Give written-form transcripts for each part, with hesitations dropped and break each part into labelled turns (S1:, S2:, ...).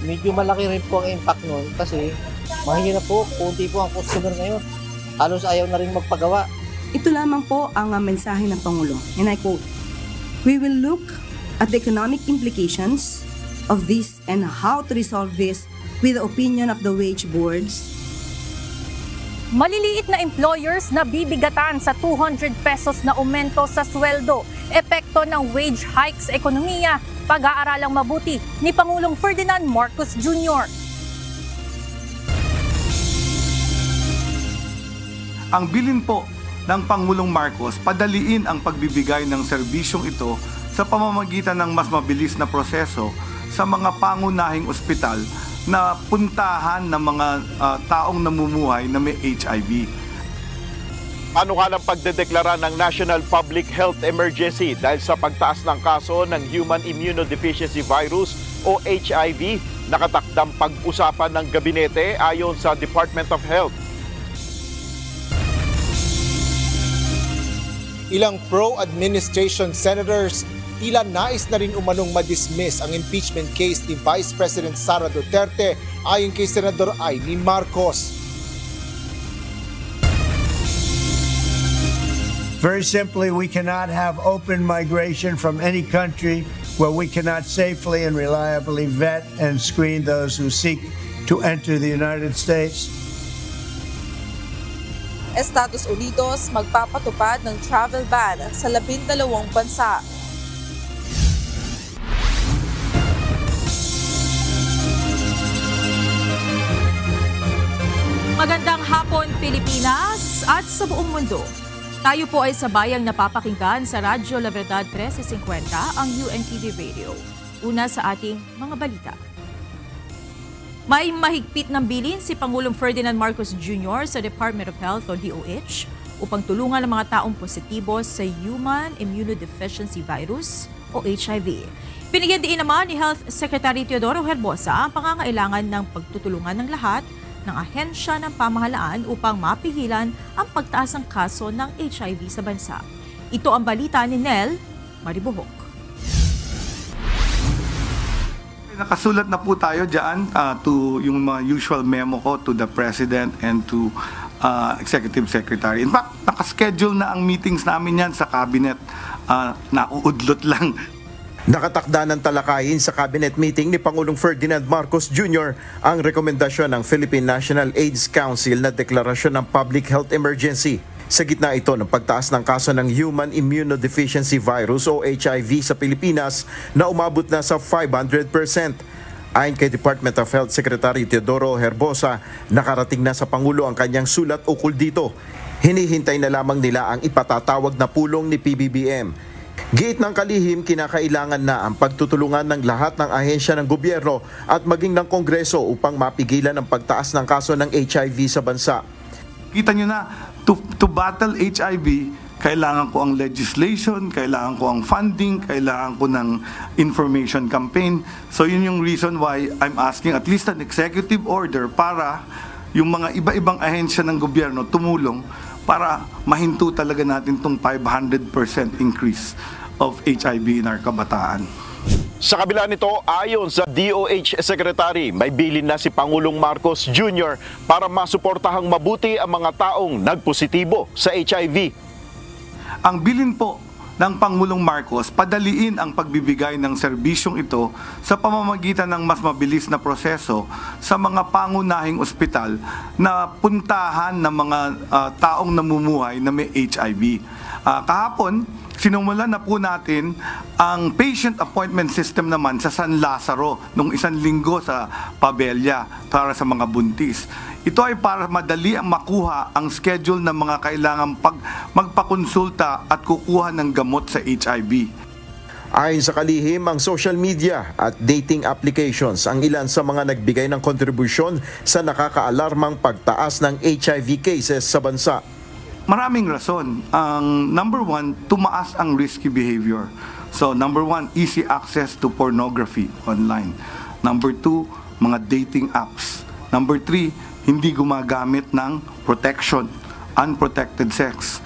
S1: medyo malaki rin po ang impact nun kasi mahirap po, kunti po ang customer ngayon. Halos ayaw na rin magpagawa.
S2: Ito lamang po ang mensahe ng Pangulo, and I quote, "We will look at the economic implications of this and how to resolve this with the opinion of the wage boards."
S3: Maliliit na employers na bibigatan sa 200 pesos na aumento sa sweldo. Epekto ng wage hike sa ekonomiya, pag-aaralang mabuti ni Pangulong Ferdinand Marcos Jr.
S4: Ang bilin po ng Pangulong Marcos, padaliin ang pagbibigay ng serbisyong ito sa pamamagitan ng mas mabilis na proseso sa mga pangunahing ospital na puntahan ng mga taong namumuhay na may HIV.
S5: Panukalang pagdedeklara ng National Public Health Emergency dahil sa pagtaas ng kaso ng Human Immunodeficiency Virus o HIV, nakatakdang pag-usapan ng gabinete ayon sa Department of Health.
S6: Ilang pro-administration senators tila nais na rin umanong madismiss ang impeachment case ni Vice President Sara Duterte ayon kay Senador Amy Marcos.
S7: Very simply, we cannot have open migration from any country where we cannot safely and reliably vet and screen those who seek to enter the United States.
S8: Estados Unidos magpapatupad ng travel ban sa 12 bansa.
S3: Magandang hapon, Pilipinas at sa buong mundo. Tayo po ay sabayang napapakinggan sa Radyo La Verdad 1350, ang UNTV Radio. Una sa ating mga balita. May mahigpit ng bilin si Pangulong Ferdinand Marcos Jr. sa Department of Health o DOH upang tulungan ang mga taong positibo sa Human Immunodeficiency Virus o HIV. Binigyan din naman ni Health Secretary Teodoro Herbosa ang pangangailangan ng pagtutulungan ng lahat ng ahensya ng pamahalaan upang mapigilan ang pagtaas ng kaso ng HIV sa bansa. Ito ang balita ni Nel Maribuhok.
S4: Nakasulat na po tayo dyan to yung mga usual memo ko to the President and to Executive Secretary. In fact, nakaschedule na ang meetings namin yan sa Cabinet. Nauudlot lang.
S5: Nakatakda ng talakayin sa Cabinet meeting ni Pangulong Ferdinand Marcos Jr. ang rekomendasyon ng Philippine National AIDS Council na deklarasyon ng public health emergency. Sa gitna ito ng pagtaas ng kaso ng Human Immunodeficiency Virus o HIV sa Pilipinas na umabot na sa 500%. Ayon kay Department of Health Secretary Teodoro Herbosa, nakarating na sa Pangulo ang kanyang sulat ukol dito. Hinihintay na lamang nila ang ipatatawag na pulong ni PBBM. Giit ng kalihim, kinakailangan na ang pagtutulungan ng lahat ng ahensya ng gobyerno at maging ng Kongreso upang mapigilan ang pagtaas ng kaso ng HIV sa bansa.
S4: Kita nyo na, to battle HIV, kailangan ko ang legislation, kailangan ko ang funding, kailangan ko ng information campaign. So yun yung reason why I'm asking at least an executive order para yung mga iba-ibang ahensya ng gobyerno tumulong para mahinto talaga natin itong 500% increase of HIV in our kabataan.
S5: Sa kabila nito, ayon sa DOH Secretary, may bilin na si Pangulong Marcos Jr. para masuportahang mabuti ang mga taong nagpositibo sa HIV.
S4: Ang bilin po ng Pangulong Marcos, padaliin ang pagbibigay ng serbisyong ito sa pamamagitan ng mas mabilis na proseso sa mga pangunahing ospital na puntahan ng mga taong namumuhay na may HIV. Kahapon, sinumulan na po natin ang patient appointment system naman sa San Lazaro nung 1 linggo sa Pabella para sa mga buntis. Ito ay para madali ang makuha ang schedule ng mga kailangang magpakonsulta at kukuha ng gamot sa HIV.
S5: Ayon sa kalihim, ang social media at dating applications ang ilan sa mga nagbigay ng kontribusyon sa nakakaalarmang pagtaas ng HIV cases sa bansa.
S4: Maraming rason. Ang number 1, tumaas ang risky behavior. So number 1, easy access to pornography online. Number 2, mga dating apps. Number 3, hindi gumagamit ng protection, unprotected sex.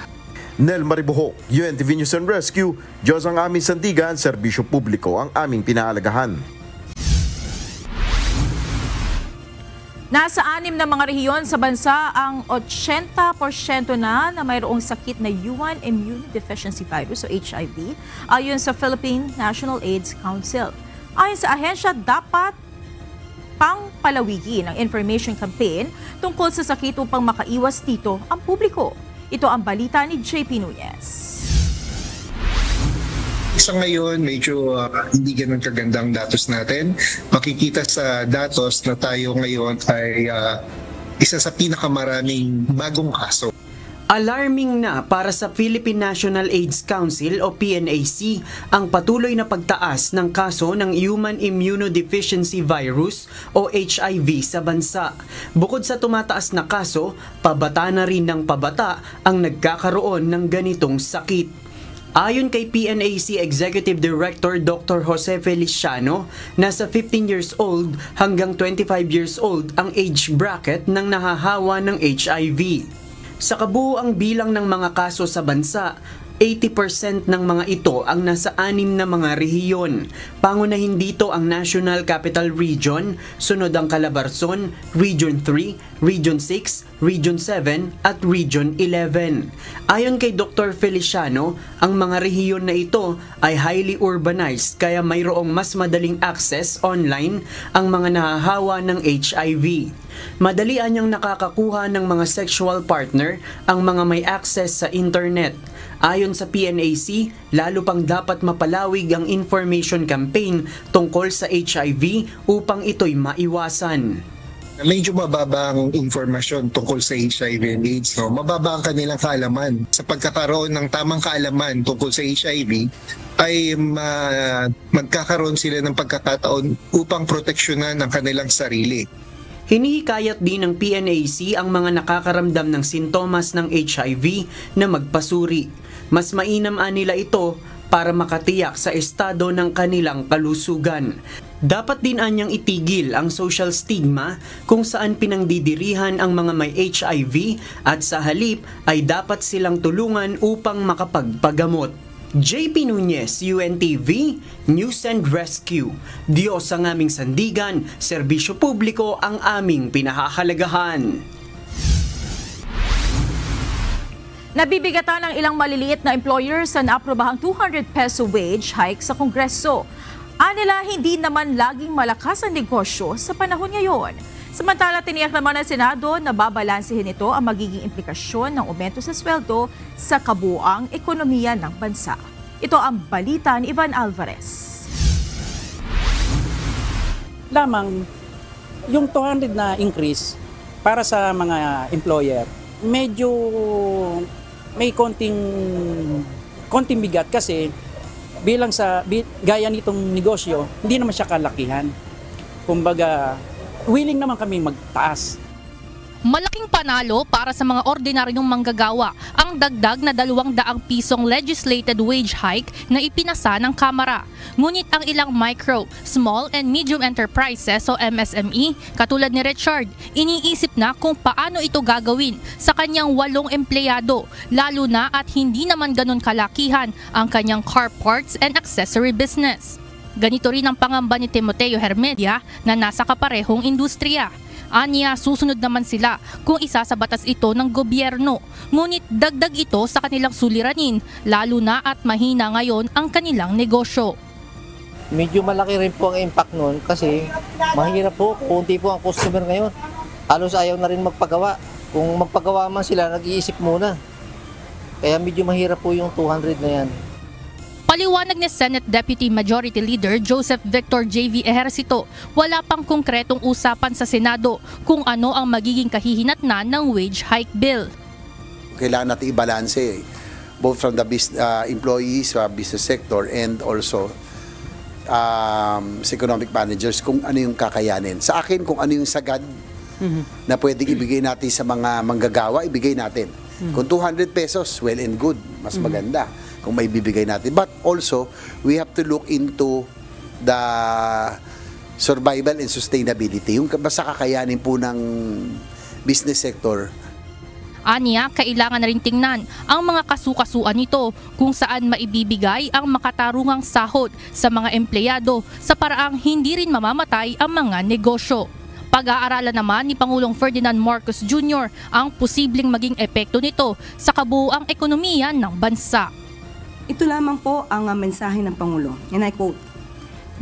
S5: Nel Maribuhok, UNTV News and Rescue, Diyos ang aming sandigan, serbisyo publiko ang aming pinaalagahan.
S3: Nasa 6 na mga rehiyon sa bansa ang 80% na mayroong sakit na human immunodeficiency virus o HIV ayon sa Philippine National AIDS Council. Ayon sa ahensya, dapat pangpalawigin ang information campaign tungkol sa sakit upang makaiwas dito ang publiko. Ito ang balita ni JP Nunez.
S9: Sa ngayon, medyo hindi ganun kagandang datos natin. Makikita sa datos na tayo ngayon ay isa sa pinakamaraming bagong kaso.
S10: Alarming na para sa Philippine National AIDS Council o PNAC ang patuloy na pagtaas ng kaso ng Human Immunodeficiency Virus o HIV sa bansa. Bukod sa tumataas na kaso, pabata na rin ng pabata ang nagkakaroon ng ganitong sakit. Ayon kay PNAC Executive Director Dr. Jose Feliciano, nasa 15 years old hanggang 25 years old ang age bracket ng nahahawa ng HIV. Sa kabuuang bilang ng mga kaso sa bansa, 80% ng mga ito ang nasa 6 na mga rehiyon. Pangunahin dito ang National Capital Region, sunod ang Calabarzon, Region 3, Region 6, Region 7 at Region 11. Ayon kay Dr. Feliciano, ang mga rehiyon na ito ay highly urbanized kaya mayroong mas madaling access online ang mga nahahawa ng HIV. Madali anyang nakakakuha ng mga sexual partner ang mga may access sa internet. Ayon sa PNAC, lalo pang dapat mapalawig ang information campaign tungkol sa HIV upang ito'y maiwasan.
S9: Medyo mababa ang informasyon tungkol sa HIV and AIDS. No? Mababa ang kanilang kaalaman. Sa pagkakaroon ng tamang kaalaman tungkol sa HIV, ay magkakaroon sila ng pagkakataon upang proteksyonan ang kanilang sarili.
S10: Hinihikayat din ng PNAC ang mga nakakaramdam ng sintomas ng HIV na magpasuri. Mas mainam nila ito para makatiyak sa estado ng kanilang kalusugan. Dapat din anyang itigil ang social stigma kung saan pinangdidirihan ang mga may HIV at sa halip ay dapat silang tulungan upang makapagpagamot. JP Nunez, UNTV, News and Rescue. Diyos ang aming sandigan, serbisyo publiko ang aming pinahahalagahan.
S3: Nabibigatan ng ilang maliliit na employers ang aprobahang 200 peso wage hike sa Kongreso. Anila, hindi naman laging malakas ang negosyo sa panahon ngayon. Samantala, tiniyak naman ng Senado na babalansihin ito ang magiging implikasyon ng aumento sa sweldo sa kabuuang ekonomiya ng bansa. Ito ang balita ni Ivan Alvarez.
S11: Lamang, yung 200 na increase para sa mga employer, medyo may konting bigat kasi gaya nitong negosyo, hindi naman siya kalakihan. Kumbaga, willing naman kami magtaas.
S12: Malaking panalo para sa mga ordinaryong manggagawa ang dagdag na 200 pisong legislated wage hike na ipinasa ng Kamara. Ngunit ang ilang micro, small and medium enterprises o MSME katulad ni Richard, iniisip na kung paano ito gagawin sa kanyang 8 empleyado, lalo na at hindi naman ganun kalakihan ang kanyang car parts and accessory business. Ganito rin ang pangamba ni Timoteo Hermedia na nasa kaparehong industriya. Anya, susunod naman sila kung isa sa batas ito ng gobyerno. Ngunit dagdag ito sa kanilang suliranin, lalo na at mahina ngayon ang kanilang negosyo.
S1: Medyo malaki rin po ang impact nun kasi mahirap po, kunti po ang customer ngayon. Halos ayaw na rin magpagawa. Kung magpagawa man sila, nag-iisip muna. Kaya medyo mahirap po yung 200 na yan.
S12: Paliwanag ni Senate Deputy Majority Leader Joseph Victor J.V. Ejercito, wala pang konkretong usapan sa Senado kung ano ang magiging kahihinatnan ng wage hike bill.
S13: Kailangan natin i-balanse both from the employees, business sector and also sa economic managers kung ano yung kakayanin. Sa akin, kung ano yung sagad na pwedeng ibigay natin sa mga manggagawa, ibigay natin. Kung 200 pesos, well and good, mas maganda kung may bibigay natin. But also, we have to look into the survival and sustainability. Yung basta kakayanin po ng business sector.
S12: Aniya, kailangan na rin tingnan ang mga kasukasuan nito kung saan maibibigay ang makatarungang sahod sa mga empleyado sa paraang hindi rin mamamatay ang mga negosyo. Pag-aaralan naman ni Pangulong Ferdinand Marcos Jr. ang posibleng maging epekto nito sa kabuuang ekonomiya ng bansa.
S2: Ito lamang po ang mensahe ng Pangulo, and I quote,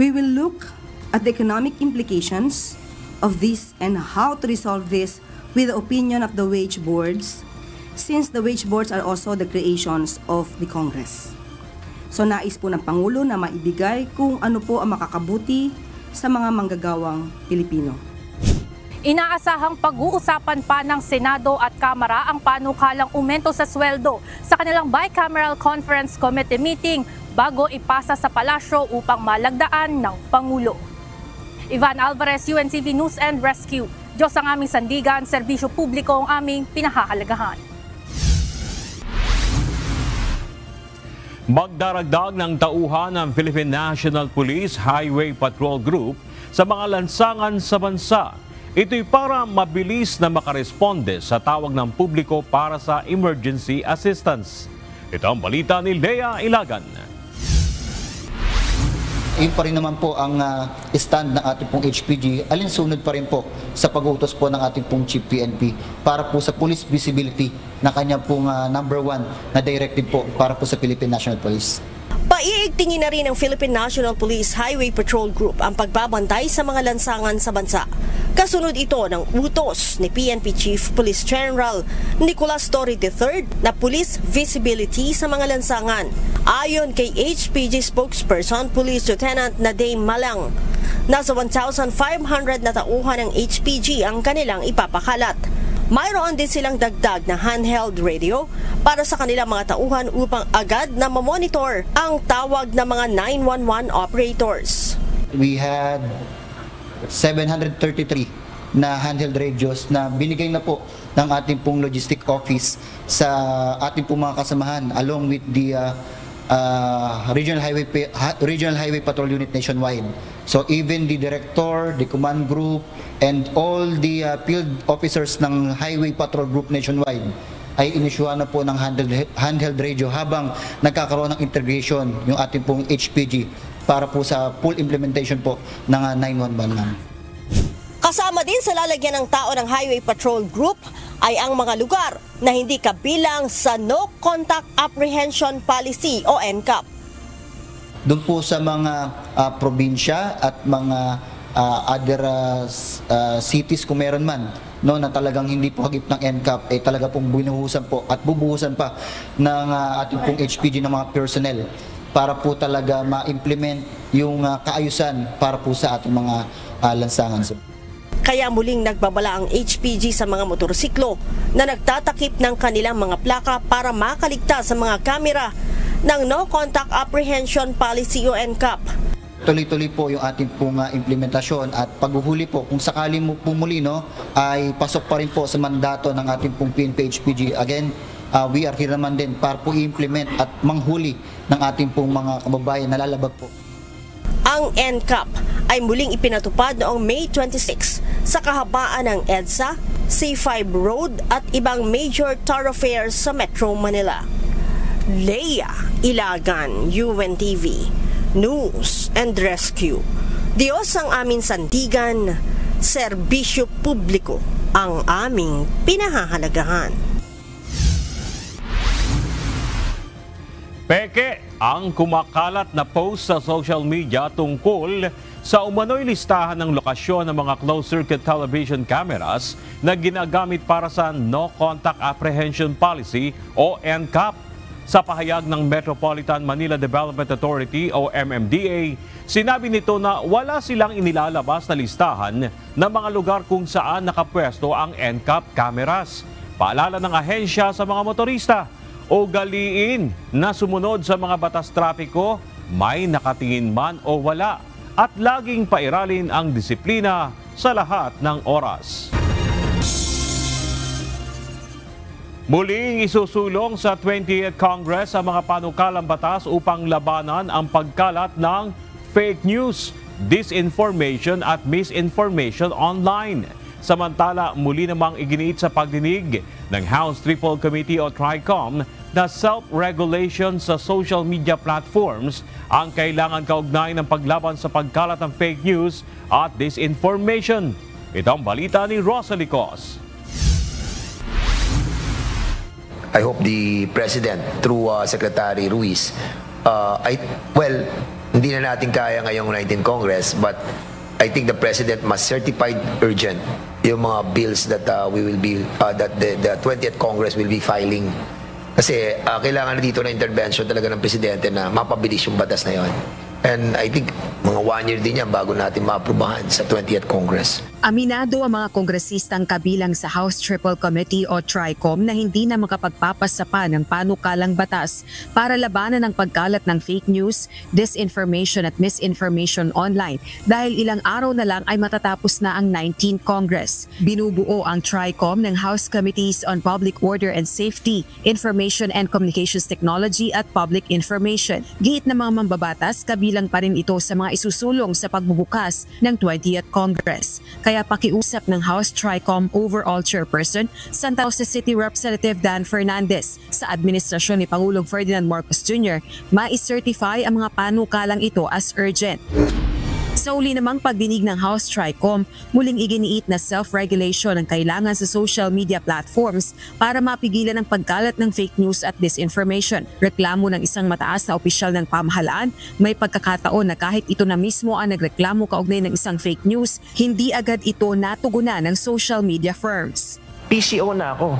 S2: "We will look at the economic implications of this and how to resolve this with the opinion of the wage boards, since the wage boards are also the creations of the Congress." So nais po ng Pangulo na maibigay kung ano po ang makakabuti sa mga manggagawang Pilipino.
S14: Inaasahang pag-uusapan pa ng Senado at Kamara ang panukalang aumento sa sweldo sa kanilang bicameral conference committee meeting bago ipasa sa palasyo upang malagdaan ng Pangulo. Ivan Alvarez, UNTV News and Rescue. Diyos ang aming sandigan, serbisyo publiko ang aming pinahahalagahan.
S15: Magdaragdag ng tauhan ng Philippine National Police Highway Patrol Group sa mga lansangan sa bansa. Ito'y para mabilis na makaresponde sa tawag ng publiko para sa emergency assistance. Ito ang balita ni Lea Ilagan.
S16: Yun pa rin naman po ang stand ng ating pong HPG, alinsunod pa rin po sa pag-utos po ng ating pong Chief PNP para po sa police visibility na kanya pong number 1 na directive po para po sa Philippine National Police.
S17: Paiigtingin na rin ng Philippine National Police Highway Patrol Group ang pagbabantay sa mga lansangan sa bansa. Kasunod ito ng utos ni PNP Chief Police General Nicolas Torre III na police visibility sa mga lansangan. Ayon kay HPG spokesperson Police Lieutenant Nadine Malang, nasa 1,500 na tauhan ng HPG ang kanilang ipapakalat. Mayroon din silang dagdag na handheld radio para sa kanilang mga tauhan upang agad na mamonitor ang tawag ng mga 911 operators.
S16: We had 733 na handheld radios na binigay na po ng ating pong logistic office sa ating pong mga kasamahan along with the Regional Highway Patrol Unit nationwide. So even the director, the command group, and all the field officers ng Highway Patrol Group nationwide ay inisyuhan na po ng handheld radio habang nagkakaroon ng integration yung ating pong HPG para po sa full implementation po ng 911.
S17: Kasama din sa lalagyan ng tao ng Highway Patrol Group ay ang mga lugar na hindi kabilang sa No Contact Apprehension Policy o NCAP.
S16: Doon po sa mga probinsya at mga other cities kung meron man no, na talagang hindi po hagip ng NCAP, ay talaga pong binuhusan po at bubuhusan pa ng ating pong HPG ng mga personnel para po talaga ma-implement yung kaayusan para po sa ating mga lansangan.
S17: Kaya muling nagbabala ang HPG sa mga motorsiklo na nagtatakip ng kanilang mga plaka para makaligtas sa mga kamera ng No Contact Apprehension Policy o NCAP.
S16: Tuloy-tuloy po yung ating pong implementasyon at paghuhuli po kung sakali mo pumuli no, ay pasok pa rin po sa mandato ng ating pong PNP HPG. Again, we are here naman din para po i-implement at manghuli ng ating pong mga kababayan na lalabag po.
S17: Ang NCAP ay muling ipinatupad noong May 26 sa kahabaan ng EDSA, C5 Road at ibang major thoroughfares sa Metro Manila. Lea Ilagan, UNTV News and Rescue. Diyos ang aming sandigan, serbisyo publiko ang aming pinahahalagahan.
S15: Peke ang kumakalat na post sa social media tungkol sa umano'y listahan ng lokasyon ng mga closed-circuit television cameras na ginagamit para sa No Contact Apprehension Policy o NCAP. Sa pahayag ng Metropolitan Manila Development Authority o MMDA, sinabi nito na wala silang inilalabas na listahan ng mga lugar kung saan nakapwesto ang NCAP cameras. Paalala ng ahensya sa mga motorista, ugaliin na sumunod sa mga batas trapiko, may nakatingin man o wala, at laging pairalin ang disiplina sa lahat ng oras. Muling isusulong sa 20th Congress ang mga panukalang batas upang labanan ang pagkalat ng fake news, disinformation at misinformation online. Samantala, muli namang iginiit sa pagdinig ng House Triple Committee o TRICOM na self-regulation sa social media platforms ang kailangan kaugnay ng paglaban sa pagkalat ng fake news at disinformation. Ito ang balita ni Rosalie Cos.
S18: I hope the President, through Secretary Ruiz, hindi na natin kaya ngayong 19th Congress, but I think the President must certify urgent yung mga bills that that the 20th Congress will be filing. Kasi kailangan na dito na intervention talaga ng Presidente na mapabilis yung batas na yon. And I think mga 1 year din yan bago natin maaprubahan sa 20th Congress.
S19: Aminado ang mga kongresistang kabilang sa House Triple Committee o TRICOM na hindi na makapagpapasa pa ng panukalang batas para labanan ang pagkalat ng fake news, disinformation at misinformation online dahil ilang araw na lang ay matatapos na ang 19th Congress. Binubuo ang TRICOM ng House Committees on Public Order and Safety, Information and Communications Technology at Public Information. Giit ng mga mambabatas, kabilang pa rin ito sa mga isusulong sa pagbubukas ng 20th Congress. Kaya pakiusap ng House TRICOM Overall Chairperson, Santa Rosa City Representative Dan Fernandez sa administrasyon ni Pangulong Ferdinand Marcos Jr. ma-certify ang mga panukalang ito as urgent. Sa uli namang pagdinig ng House TRICOM, muling iginiit na self-regulation ang kailangan sa social media platforms para mapigilan ang pagkalat ng fake news at disinformation. Reklamo ng isang mataas na opisyal ng pamahalaan, may pagkakataon na kahit ito na mismo ang nagreklamo kaugnay ng isang fake news, hindi agad ito natugunan ng social media firms.
S20: PCO na ako.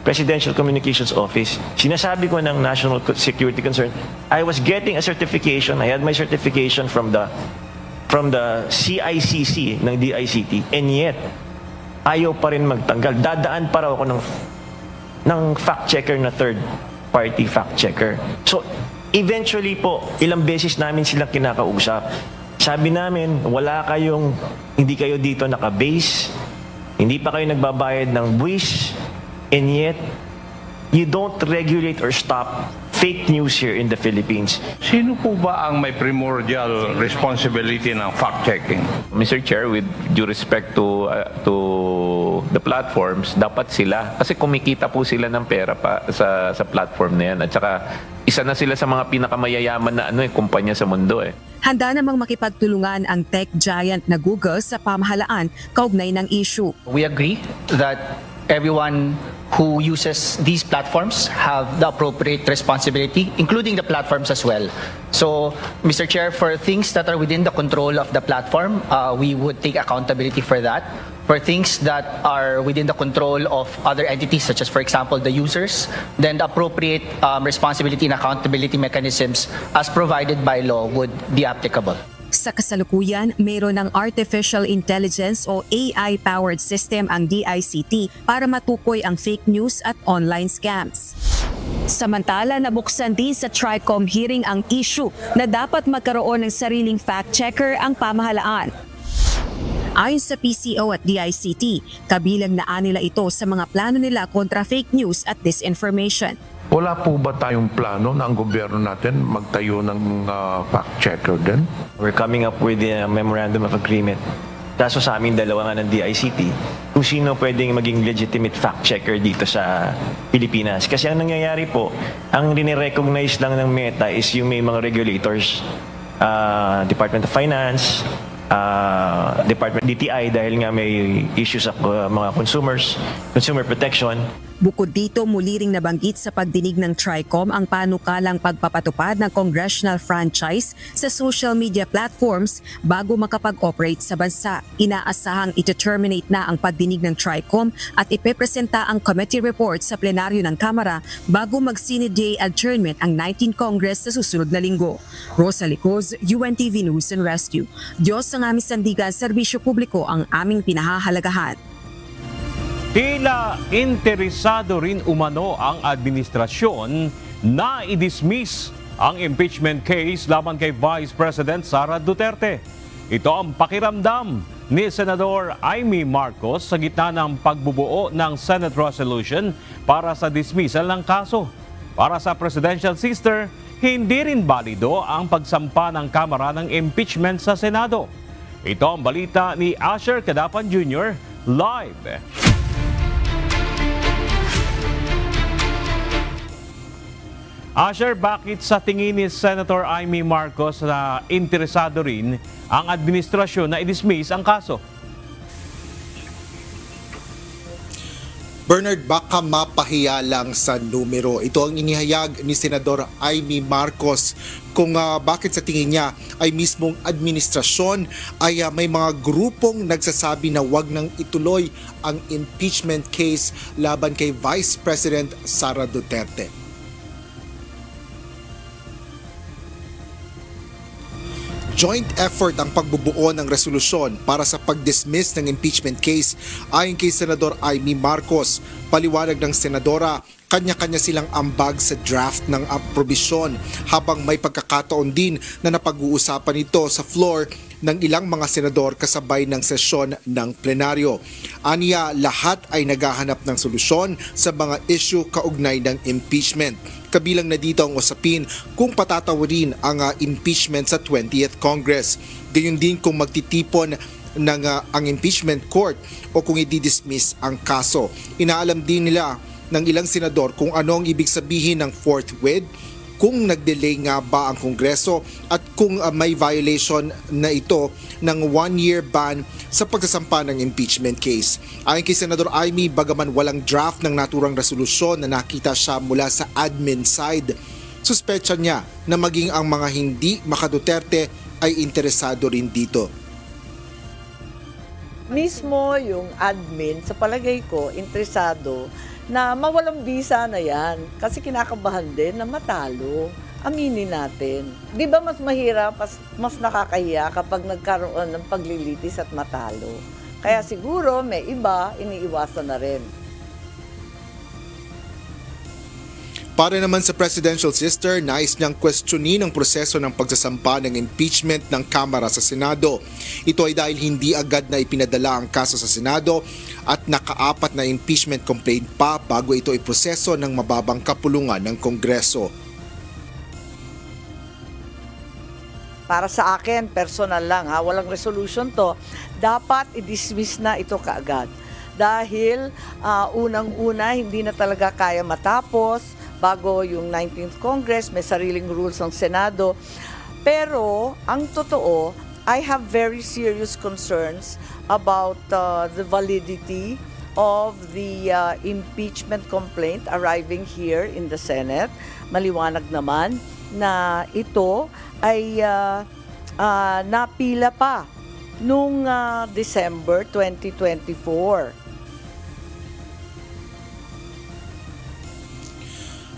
S20: Presidential Communications Office. Sinasabi ko ng national security concern, I was getting a certification, I had my certification from the CICC ng DICT, and yet ayaw pa rin magtanggal. Dadaan pa raw ako ng fact checker na third party fact checker. So eventually po, ilang beses namin silang kinakausap. Sabi namin, hindi kayo dito naka-base, hindi pa kayo nagbabayad ng buwis, and yet you don't regulate or stop fake news here in the Philippines.
S21: Sino po ba ang may primordial responsibility ng fact-checking?
S22: Mr. Chair, with due respect to the platforms, dapat sila, kasi kumikita po sila ng pera pa sa platform na yan. At saka, isa na sila sa mga pinakamayayaman na kumpanya sa mundo eh.
S19: Handa namang makipagtulungan ang tech giant na Google sa pamahalaan kaugnay ng issue.
S23: We agree that everyone who uses these platforms have the appropriate responsibility, including the platforms as well. So, Mr. Chair, for things that are within the control of the platform, we would take accountability for that. For things that are within the control of other entities, such as, for example, the users, then the appropriate responsibility and accountability mechanisms as provided by law would be applicable.
S19: Sa kasalukuyan, mayroon ng Artificial Intelligence o AI-powered system ang DICT para matukoy ang fake news at online scams. Samantala, nabuksan din sa TRICOM hearing ang issue na dapat magkaroon ng sariling fact-checker ang pamahalaan. Ayon sa PCO at DICT, kabilang na nila ito sa mga plano nila kontra fake news at disinformation.
S21: Wala po ba tayong plano na ang gobyerno natin magtayo ng fact-checker din?
S20: We're coming up with a memorandum of agreement. Kaso sa aming dalawa nga ng DICT, kung sino pwedeng maging legitimate fact-checker dito sa Pilipinas. Kasi ang nangyayari po, ang rini-recognize lang ng Meta is yung may mga regulators, Department of Finance, Department DTI dahil nga may issues sa mga consumers, consumer protection.
S19: Bukod dito, muli ring nabanggit sa pagdinig ng TRICOM ang panukalang pagpapatupad ng congressional franchise sa social media platforms bago makapag-operate sa bansa. Inaasahang ito-terminate na ang pagdinig ng TRICOM at ipepresenta ang committee report sa plenaryo ng Kamara bago mag-Senate Day adjournment ang 19th Congress sa susunod na linggo. Rosalie Cos, UNTV News and Rescue. Diyos ang aming sandigan, serbisyo publiko ang aming pinahahalagahan.
S15: Tila interesado rin umano ang administrasyon na i-dismiss ang impeachment case laban kay Vice President Sara Duterte. Ito ang pakiramdam ni Senador Amy Marcos sa gitna ng pagbubuo ng Senate resolution para sa dismissal ng kaso. Para sa presidential sister, hindi rin balido ang pagsampa ng Kamara ng impeachment sa Senado. Ito ang balita ni Asher Cadapan Jr. live. Asher, bakit sa tingin ni Senator Amy Marcos na interesado rin ang administrasyon na i-dismiss ang kaso?
S6: Bernard, baka mapahiya lang sa numero. Ito ang inihayag ni Senador Amy Marcos kung bakit sa tingin niya ay mismong administrasyon ay may mga grupong nagsasabi na wag nang ituloy ang impeachment case laban kay Vice President Sara Duterte. Joint effort ang pagbubuo ng resolusyon para sa pag-dismiss ng impeachment case ayon kay Senador Amy Marcos. Paliwanag ng senadora, kanya-kanya silang ambag sa draft ng probisyon habang may pagkakataon din na napag-uusapan ito sa floor ng ilang mga senador kasabay ng sesyon ng plenaryo. Aniya, lahat ay naghahanap ng solusyon sa mga issue kaugnay ng impeachment. Kabilang na dito ang usapin kung patatawarin ang impeachment sa 20th Congress. Gayon din kung magtitipon ng ang impeachment court o kung i-dismiss ang kaso. Inaalam din nila ng ilang senador kung ano ang ibig sabihin ng forthwith, kung nag-delay nga ba ang Kongreso at kung may violation na ito ng 1-year ban sa pagsasampa ng impeachment case. Ayon kay Senador Amy, bagaman walang draft ng naturang resolusyon na nakita siya mula sa admin side, suspetsya niya na maging ang mga hindi maka-Duterte ay interesado rin dito.
S7: Mismo yung admin, sa palagay ko, interesado na mawalang visa na yan kasi kinakabahan din na matalo. Aminin natin. Di ba mas mahirap, mas nakakahiya kapag nagkaroon ng paglilitis at matalo? Kaya siguro may iba, iniiwasan na rin.
S6: Para naman sa presidential sister, nais niyang questionin ang proseso ng pagsasampa ng impeachment ng Kamara sa Senado. Ito ay dahil hindi agad na ipinadala ang kaso sa Senado at nakaapat na impeachment complaint pa bago ito iproseso ng mababang kapulungan ng Kongreso.
S7: Para sa akin, personal lang, walang resolution to, dapat i-dismiss na ito kaagad. Dahil unang-una, hindi na talaga kaya matapos. Bago yung 19th Congress, may sariling rules ng Senado. Pero, ang totoo, I have very serious concerns about the validity of the impeachment complaint arriving here in the Senate. Maliwanag naman na ito ay napila pa noong December 2024.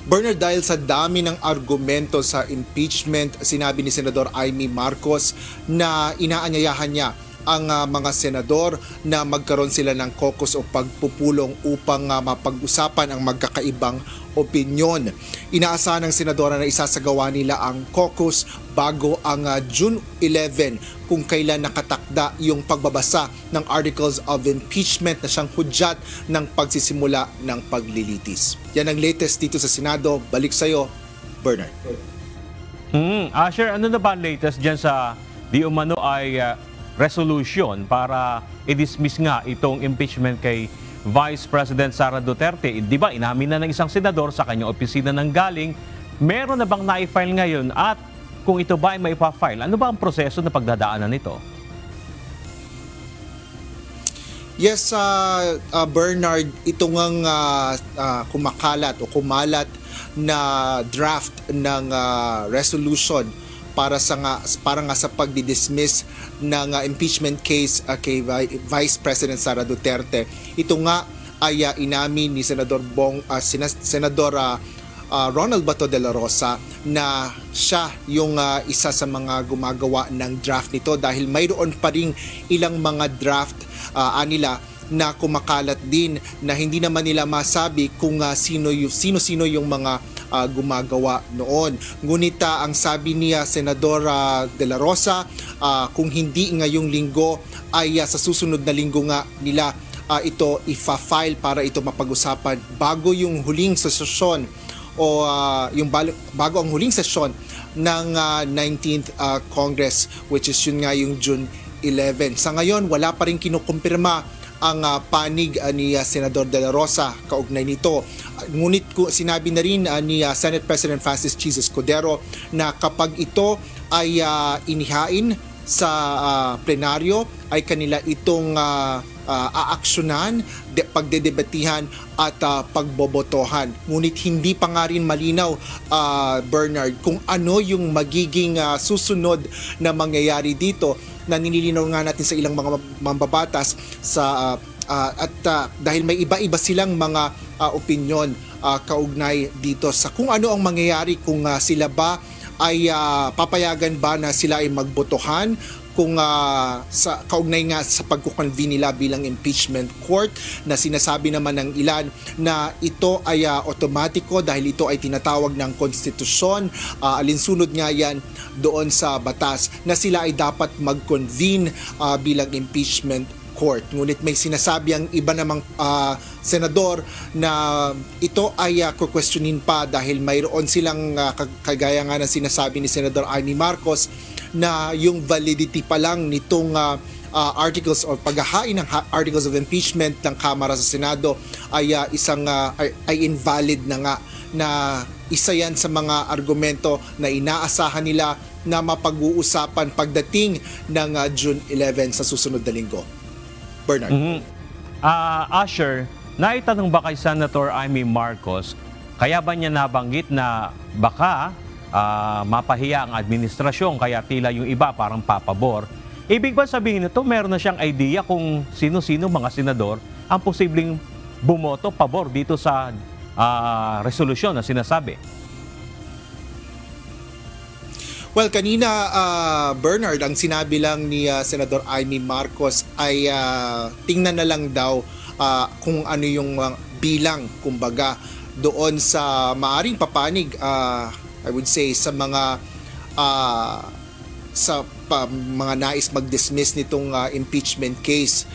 S6: Bernard, dahil sa dami ng argumento sa impeachment, sinabi ni Senador Amy Marcos na inaanyayahan niya ang mga senador na magkaroon sila ng caucus o pagpupulong upang mapag-usapan ang magkakaibang opinyon. Inaasahan ng senadora na isasagawa nila ang caucus bago ang June 11 kung kailan nakatakda yung pagbabasa ng Articles of Impeachment na siyang hudyat ng pagsisimula ng paglilitis. Yan ang latest dito sa Senado. Balik sa'yo, Bernard.
S15: Asher, ano na ba ang latest dyan sa di umano ay resolution para i-dismiss nga itong impeachment kay Vice President Sara Duterte? Di ba inamin na ng isang senador sa kanyang opisina ng galing, meron na bang na-file ngayon at kung ito ba ay maipafile, ano ba ang proseso na pagdadaanan nito?
S6: Yes, Bernard, ito ngang kumakalat o kumalat na draft ng resolution para nga sa pagdi-dismiss ng impeachment case kay Vice President Sara Duterte. Ito nga ay inamin ni Senador Ronald Bato de la Rosa na siya yung isa sa mga gumagawa ng draft nito dahil mayroon pa ring ilang mga draft nila na kumakalat din na hindi naman nila masabi kung sino-sino yung mga gumagawa noon. Ngunit ang sabi niya Senadora de la Rosa, kung hindi ngayong linggo ay sa susunod na linggo nga nila ito ifa-file para ito mapag-usapan bago yung huling sesyon o bago ang huling sesyon ng 19th Congress, which is yun nga yung June 11. Sa ngayon, wala pa rin kinukumpirma ang panig ni Senador de la Rosa kaugnay nito. Ngunit sinabi na rin ni Senate President Francis Jesus Cordero na kapag ito ay inihain sa plenaryo ay kanila itong aaksyonan, pagdedebatihan at pagbobotohan. Ngunit hindi pa nga rin malinaw, Bernard, kung ano yung magiging susunod na mangyayari dito, na nililinaw nga natin sa ilang mga mambabatas sa dahil may iba-iba silang mga opinyon kaugnay dito sa kung ano ang mangyayari, kung sila ba ay papayagan ba na sila ay magbotohan, kung sa kaugnay nga sa pagkukonvene nila bilang impeachment court, na sinasabi naman ng ilan na ito ay otomatiko dahil ito ay tinatawag ng konstitusyon, alinsunod nga yan doon sa batas na sila ay dapat mag-convene bilang impeachment court. Ngunit may sinasabi ang iba namang senador na ito ay kukwestiyonin pa dahil mayroon silang kagaya nga ng sinasabi ni Senador Amy Marcos na yung validity pa lang nitong articles or paghahain ng articles of impeachment ng Kamara sa Senado ay ay invalid na nga, na isa yan sa mga argumento na inaasahan nila na mapag-uusapan pagdating ng June 11 sa susunod na linggo. Bernard.
S15: Asher, naitanong ba kay Senator Amy Marcos, kaya ba niya nabanggit na baka mapahiya ang administrasyon kaya tila yung iba parang papabor? Ibig ba sabihin nito meron na siyang idea kung sino-sino mga senador ang posibleng bumoto pabor dito sa resolusyon na sinasabi?
S6: Well, kanina, Bernard, ang sinabi lang ni Senador Amy Marcos ay tingnan na lang daw kung ano yung bilang, kumbaga, doon sa maaring papanig, I would say, sa mga mga nais mag-dismiss nitong impeachment case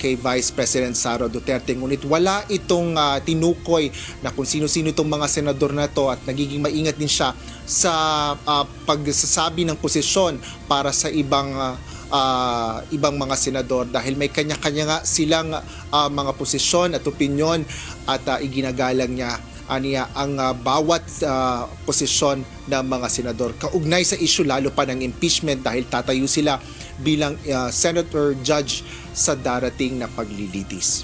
S6: kay Vice President Sara Duterte. Ngunit wala itong tinukoy na kung sino-sino itong mga senador na to, at nagiging maingat din siya sa pagsasabi ng posisyon para sa ibang mga senador dahil may kanya-kanya nga silang mga posisyon at opinyon, at iginagalang niya ang bawat posisyon ng mga senador kaugnay sa issue lalo pa ng impeachment dahil tatayo sila bilang senator judge sa darating na paglilitis.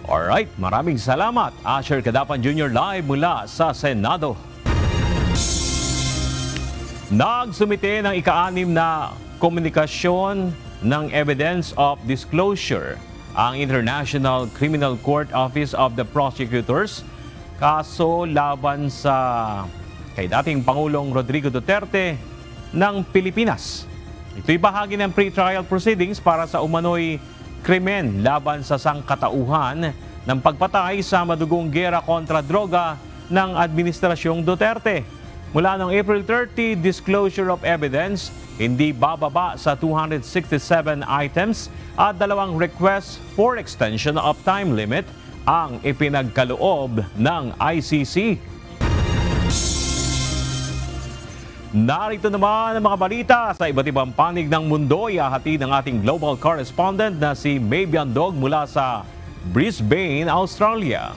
S15: Alright, maraming salamat, Asher Cadapan Jr. live mula sa Senado. Nagsumite ng ika-6 na komunikasyon ng Evidence of Disclosure ang International Criminal Court Office of the Prosecutors, kaso laban sa kay dating Pangulong Rodrigo Duterte ng Pilipinas. Ito'y bahagi ng pre-trial proceedings para sa umano'y krimen laban sa sangkatauhan ng pagpatay sa madugong giyera kontra droga ng Administrasyong Duterte. Mula noong April 30, disclosure of evidence hindi bababa sa 267 items at 2 requests for extension of time limit ang ipinagkaloob ng ICC. Narito naman ang mga balita sa iba't ibang panig ng mundo. Ihahatid ng ating global correspondent na si May Biandog mula sa Brisbane, Australia.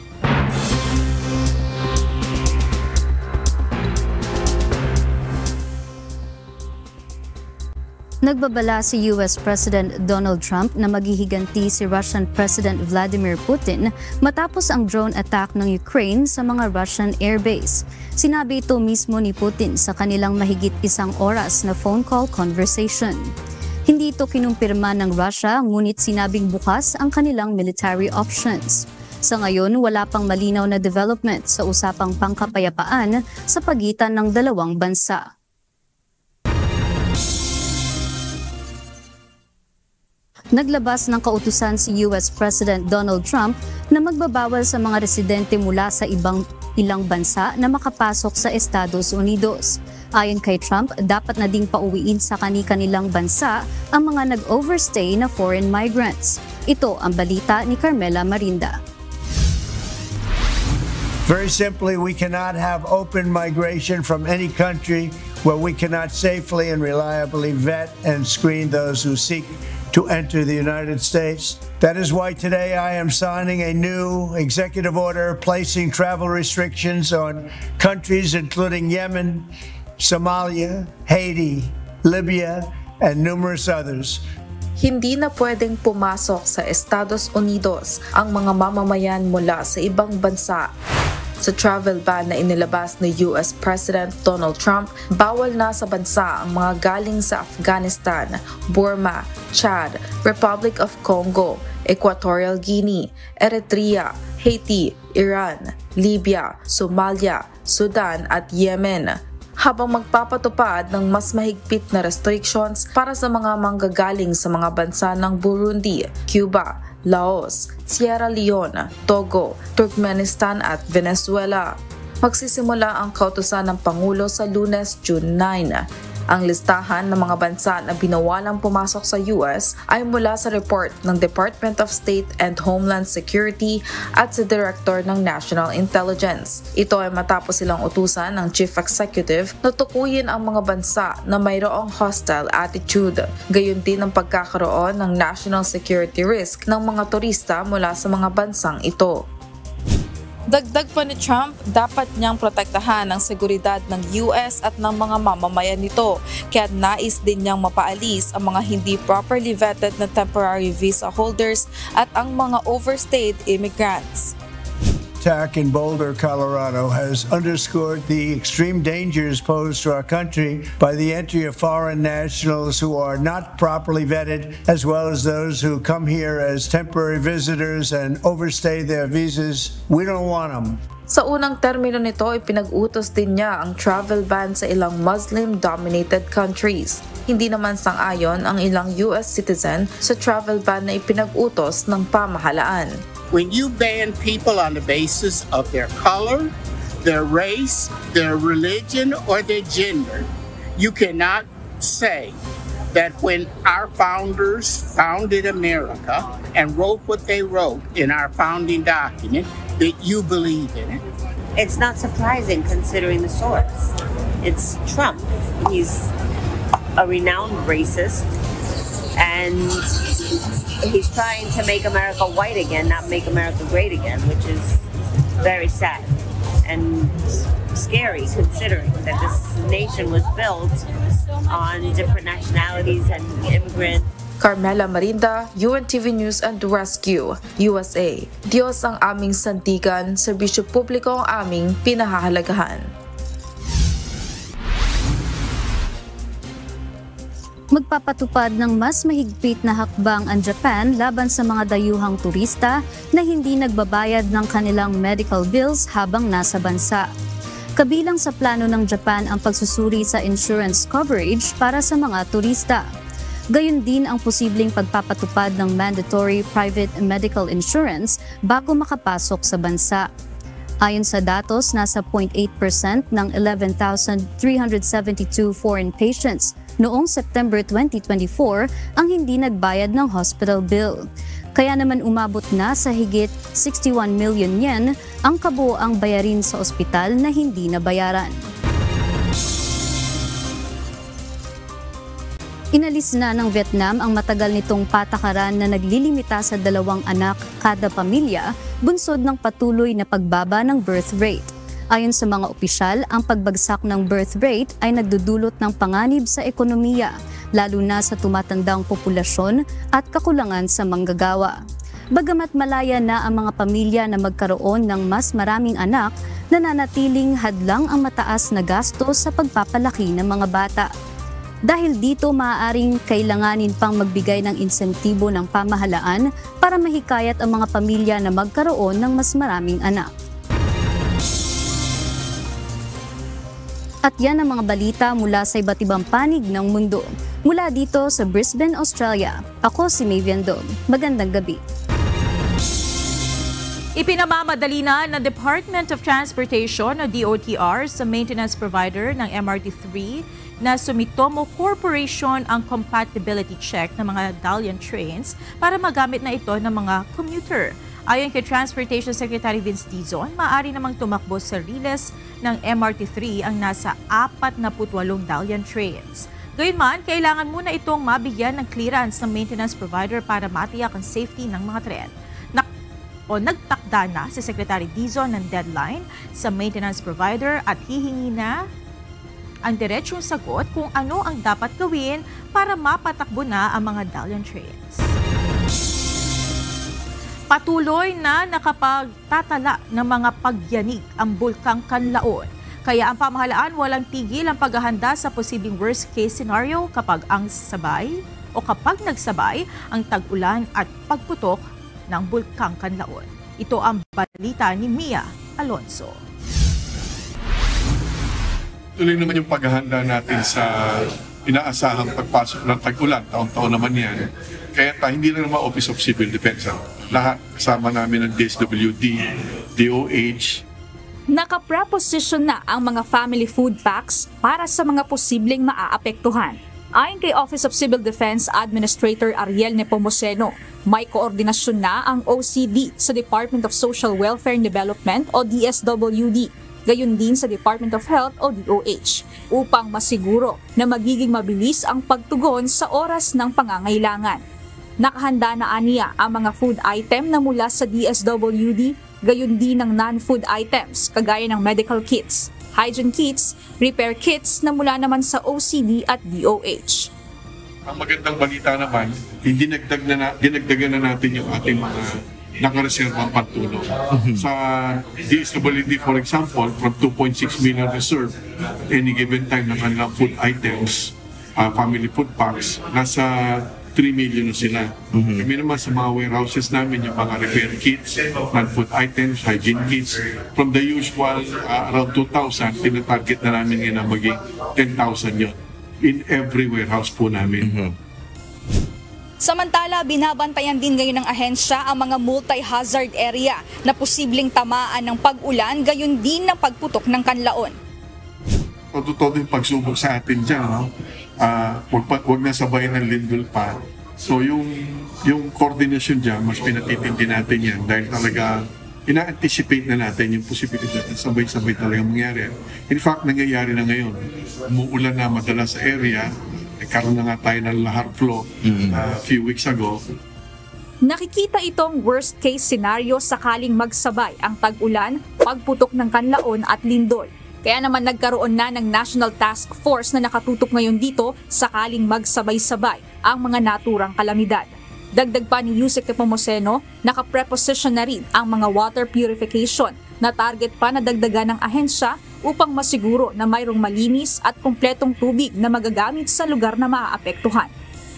S4: Nagbabala si US President Donald Trump na maghihiganti si Russian President Vladimir Putin matapos ang drone attack ng Ukraine sa mga Russian airbase. Sinabi ito mismo ni Putin sa kanilang mahigit 1 oras na phone call conversation. Hindi ito kinumpirma ng Russia, ngunit sinabing bukas ang kanilang military options. Sa ngayon, wala pang malinaw na development sa usapang pangkapayapaan sa pagitan ng dalawang bansa. Naglabas ng kautusan si US President Donald Trump na magbabawal sa mga residente mula sa ilang bansa na makapasok sa Estados Unidos. Ayon kay Trump, dapat na ding pauwiin sa kani-kanilang bansa ang mga nag-overstay na foreign migrants. Ito ang balita ni Carmela Marinda.
S5: Very simply, we cannot have open migration from any country where we cannot safely and reliably vet and screen those who seek to enter the United States. That is why today I am signing a new executive order placing travel restrictions on countries including Yemen, Somalia, Haiti, Libya, and numerous others.
S8: Hindi na pwedeng pumasok sa Estados Unidos ang mga mamamayan mula sa ibang bansa. Sa travel ban na inilabas ni US President Donald Trump, bawal na sa bansa ang mga galing sa Afghanistan, Burma, Chad, Republic of Congo, Equatorial Guinea, Eritrea, Haiti, Iran, Libya, Somalia, Sudan at Yemen, habang magpapatupad ng mas mahigpit na restrictions para sa mga manggagaling sa mga bansa ng Burundi, Cuba, Laos, Sierra Leone, Togo, Turkmenistan at Venezuela. Magsisimula ang kautusan ng Pangulo sa Lunes, June 9. Ang listahan ng mga bansa na binawalang pumasok sa US ay mula sa report ng Department of State and Homeland Security at sa Director ng National Intelligence. Ito ay matapos silang utusan ng Chief Executive na tukuyin ang mga bansa na mayroong hostile attitude. Gayon din ang pagkakaroon ng national security risk ng mga turista mula sa mga bansang ito. Dagdag pa ni Trump, dapat niyang protektahan ang seguridad ng US at ng mga mamamayan nito, kaya nais din niyang mapaalis ang mga hindi properly vetted na temporary visa holders at ang mga overstayed immigrants.
S5: Attack in Boulder, Colorado has underscored the extreme dangers posed to our country by the entry of foreign nationals who are not properly vetted, as well as those who come here as temporary visitors and overstay their visas. We don't want them.
S8: Sa unang termino nito, ipinag-utos din niya ang travel ban sa ilang Muslim-dominated countries. Hindi naman sang-ayon ang ilang US citizen sa travel ban na ipinag-utos ng pamahalaan.
S9: When you ban people on the basis of their color, their race, their religion, or their gender, you cannot say that when our founders founded America and wrote what they wrote in our founding document, that you believe in it.
S10: It's not surprising considering the source. It's Trump. He's a renowned racist, and he's trying to make America white again, not make America great again, which is very sad and scary considering that this nation was built on different nationalities and immigrants.
S8: Carmela Marinda, UNTV News and Rescue, USA. Diyos ang aming sandigan, serbisyo publiko ang aming pinahahalagahan.
S4: Magpapatupad ng mas mahigpit na hakbang ang Japan laban sa mga dayuhang turista na hindi nagbabayad ng kanilang medical bills habang nasa bansa. Kabilang sa plano ng Japan ang pagsusuri sa insurance coverage para sa mga turista. Gayon din ang posibleng pagpapatupad ng mandatory private medical insurance bago makapasok sa bansa. Ayon sa datos, nasa 0.8% ng 11,372 foreign patients noong September 2024 ang hindi nagbayad ng hospital bill. Kaya naman umabot na sa higit 61 million yen ang kabuoang bayarin sa ospital na hindi nabayaran. Inalis na ng Vietnam ang matagal nitong patakaran na naglilimita sa 2 anak kada pamilya, bunsod ng patuloy na pagbaba ng birth rate. Ayon sa mga opisyal, ang pagbagsak ng birth rate ay nagdudulot ng panganib sa ekonomiya, lalo na sa tumatandang populasyon at kakulangan sa manggagawa. Bagamat malaya na ang mga pamilya na magkaroon ng mas maraming anak, nananatiling hadlang ang mataas na gastos sa pagpapalaki ng mga bata. Dahil dito, maaaring kailanganin pang magbigay ng insentibo ng pamahalaan para mahikayat ang mga pamilya na magkaroon ng mas maraming anak. At yan ang mga balita mula sa iba't ibang panig ng mundo. Mula dito sa Brisbane, Australia, ako si Mavian Dog. Magandang gabi.
S3: Ipinamamadali na ng Department of Transportation o DOTR sa maintenance provider ng MRT3 na Sumitomo Corporation ang compatibility check ng mga Dalian trains para magamit na ito ng mga commuter. Ayon kay Transportation Secretary Vince Dizon, maaari namang tumakbo sa riles ng MRT3 ang nasa 48 Dalian trains. Gayunman, kailangan muna itong mabigyan ng clearance ng maintenance provider para matiyak ang safety ng mga tren. Nagtakda na si Secretary Dizon ng deadline sa maintenance provider at hihingi na ang diretsong sagot kung ano ang dapat gawin para mapatakbo na ang mga Dalian trains. Patuloy na nakapagtatala ng mga pagyanig ang Bulkang Kanlaon. Kaya ang pamahalaan walang tigil ang paghahanda sa posibleng worst case scenario kapag nagsabay ang tag-ulan at pagputok ng Bulkang Kanlaon. Ito ang balita ni Mia Alonso.
S1: Tuloy naman yung paghahanda natin sa inaasahang pagpasok ng tag-ulan. Taon-taon naman yan. Kaya hindi lang naman Office of Civil Defense. Lahat kasama namin ng DSWD, DOH.
S11: Nakapreposition na ang mga family food packs para sa mga posibleng maaapektuhan. Ayon kay Office of Civil Defense Administrator Ariel Nepomuceno, may koordinasyon na ang OCD sa Department of Social Welfare and Development o DSWD, gayon din sa Department of Health o DOH, upang masiguro na magiging mabilis ang pagtugon sa oras ng pangangailangan. Nakahanda na aniya ang mga food item na mula sa DSWD, gayon din ng non-food items kagaya ng medical kits, hygiene kits, repair kits na mula naman sa OCD at DOH.
S1: Ang magandang balita naman, dinagdagan na natin yung ating mga nakareservang pantulong. Sa DSWD, for example, from 2.6 million reserve, any given time ng kanilang food items, family food packs, nasa 3 million na sila. Kami naman sa mga warehouses namin, yung mga repair kits, non-food items, hygiene kits, from the usual around 2,000, tinatarget na namin ngayon na maging 10,000 yun in every warehouse po namin.
S11: Samantala, binabantayan din ngayon ng ahensya ang mga multi-hazard area na posibleng tamaan ng pag-ulan, gayon din ng pagputok ng kanlaon.
S1: Todo yung pagsubok sa atin dyan, no? Huwag na sabayan ng lindol pa. So yung coordination dyan, mas pinatitindi natin yan dahil talaga ina-anticipate na natin yung posibilidad na sabay-sabay talaga mangyari. In fact, nangyayari na ngayon. Umuulan na madalas sa area. Nagkaroon na nga tayo ng lahar flow a few weeks ago.
S11: Nakikita itong worst case scenario sakaling magsabay ang tag-ulan, pagputok ng kanlaon at lindol. Kaya naman nagkaroon na ng National Task Force na nakatutok ngayon dito sakaling magsabay-sabay ang mga naturang kalamidad. Dagdag pa ni Yusek Nepomuceno, nakapreposition na rin ang mga water purification na target pa na dagdagan ng ahensya upang masiguro na mayroong malinis at kumpletong tubig na magagamit sa lugar na maaapektuhan.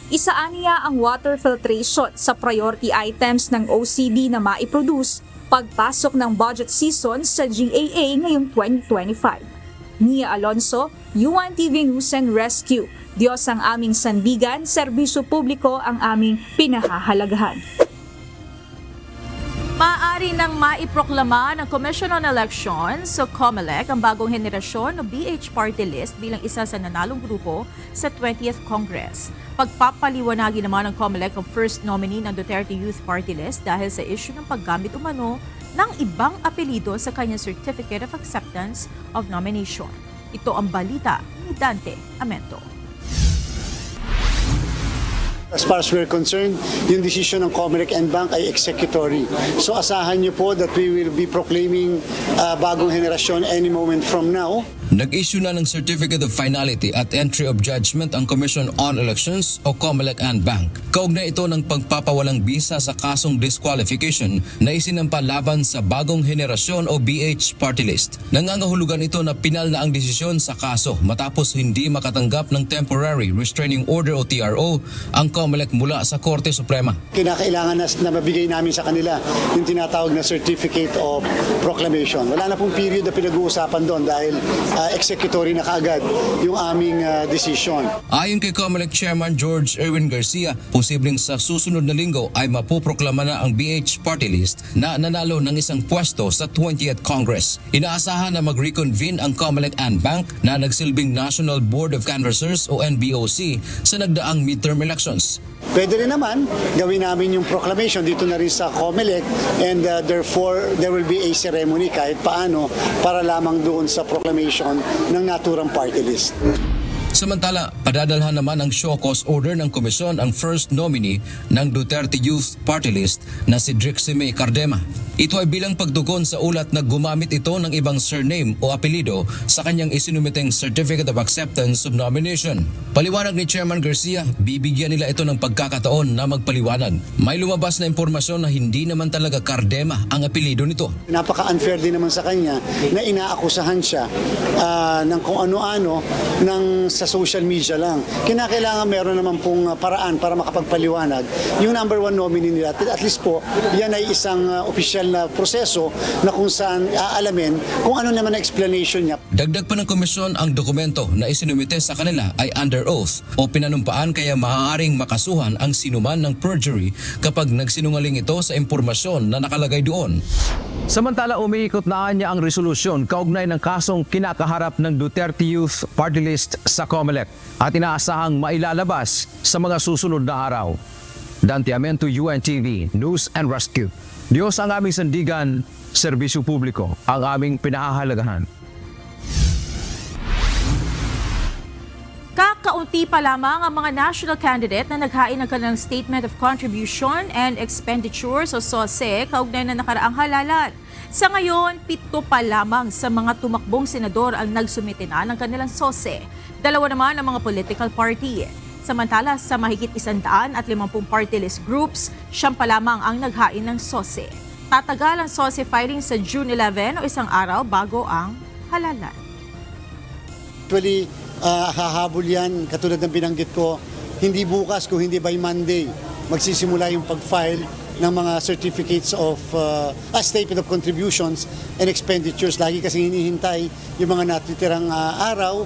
S11: Isaan niya ang water filtration sa priority items ng OCD na maiproduce pagpasok ng budget season sa GAA ngayong 2025. Mia Alonso, UNTV News and Rescue. Diyos ang aming sandigan, serbisyo publiko ang aming pinahahalagahan.
S3: Maaari nang maiproklama ng Commission on Elections o COMELEC ang bagong henerasyon o BH Party List bilang isa sa nanalong grupo sa 20th Congress. Pagpapaliwanagi naman ng COMELEC ang first nominee ng Duterte Youth Party List dahil sa issue ng paggamit umano ng ibang apelido sa kanyang Certificate of Acceptance of Nomination. Ito ang balita ni Dante Amento.
S13: As far as we're concerned, yung decision ng COMELEC and Bank ay executory. So asahan niyo po that we will be proclaiming bagong henerasyon any moment from now.
S24: Nag-issue na ng Certificate of Finality at Entry of Judgment ang Commission on Elections o COMELEC and Bank. Kaugnay ito ng pagpapawalang bisa sa kasong disqualification na isinampa laban sa bagong henerasyon o BH Party List. Nangangahulugan ito na pinal na ang desisyon sa kaso matapos hindi makatanggap ng Temporary Restraining Order o TRO ang COMELEC mula sa Korte Suprema.
S13: Kinakailangan na mabigay namin sa kanila yung tinatawag na Certificate of Proclamation. Wala na pong period na pinag-uusapan doon dahil executory na kaagad yung aming decision.
S24: Ayon kay COMELEC Chairman George Erwin Garcia, posibleng sa susunod na linggo ay mapuproklama na ang BH Party List na nanalo ng isang pwesto sa 20th Congress. Inaasahan na mag-reconvene ang COMELEC and Bank na nagsilbing National Board of Canvassers o NBOC sa nagdaang midterm elections.
S13: Pwede rin naman gawin namin yung proclamation dito na rin sa COMELEC and therefore there will be a ceremony kahit paano para lamang doon sa proclamation ng naturang party list.
S24: Samantala, padadalhan naman ang show cause order ng komisyon ang first nominee ng Duterte Youth Party List na si Drixie May Cardema. Ito ay bilang pagtugon sa ulat na gumamit ito ng ibang surname o apelido sa kanyang isinumiteng Certificate of Acceptance of Nomination. Paliwanag ni Chairman Garcia, bibigyan nila ito ng pagkakataon na magpaliwanag. May lumabas na impormasyon na hindi naman talaga Cardema ang apelido nito.
S13: Napaka-unfair din naman sa kanya na inaakusahan siya ng kung ano-ano sa social media lang. Kinakailangan meron naman pong paraan para makapagpaliwanag. Yung number 1 nominee nila, at least po, yan ay isang official na proseso na kung saan aalamin kung ano naman ang explanation niya.
S24: Dagdag pa ng komisyon, ang dokumento na isinumite sa kanila ay under oath o pinanumpaan, kaya maaaring makasuhan ang sinuman ng perjury kapag nagsinungaling ito sa impormasyon na nakalagay doon.
S2: Samantala, umiikot na niya ang resolusyon kaugnay ng kasong kinakaharap ng Duterte Youth Party List sa COMELEC at inaasahang mailalabas sa mga susunod na araw. Dante Amento, UNTV News and Rescue. Diyos ang aming sandigan, serbisyo publiko ang aming pinahahalagahan.
S3: Kakaunti pa lamang ang mga national candidate na naghain ng kanilang Statement of Contribution and Expenditures o SOSE kaugnay na nakaraang halalan. Sa ngayon, 7 pa lamang sa mga tumakbong senador ang nagsumite na ng kanilang SOSE. 2 naman ang mga political party. Samantala, sa mahigit 150 party list groups, 9 pa lamang ang naghain ng SOSE. Tatagal ang SOSE filing sa June 11 o isang araw bago ang halalan.
S13: Actually, hahabol yan, katulad ng binanggit ko, hindi bukas kung hindi by Monday magsisimula yung pag-file ng mga certificates of statement of contributions and expenditures. Lagi kasi hinihintay yung mga natitirang araw.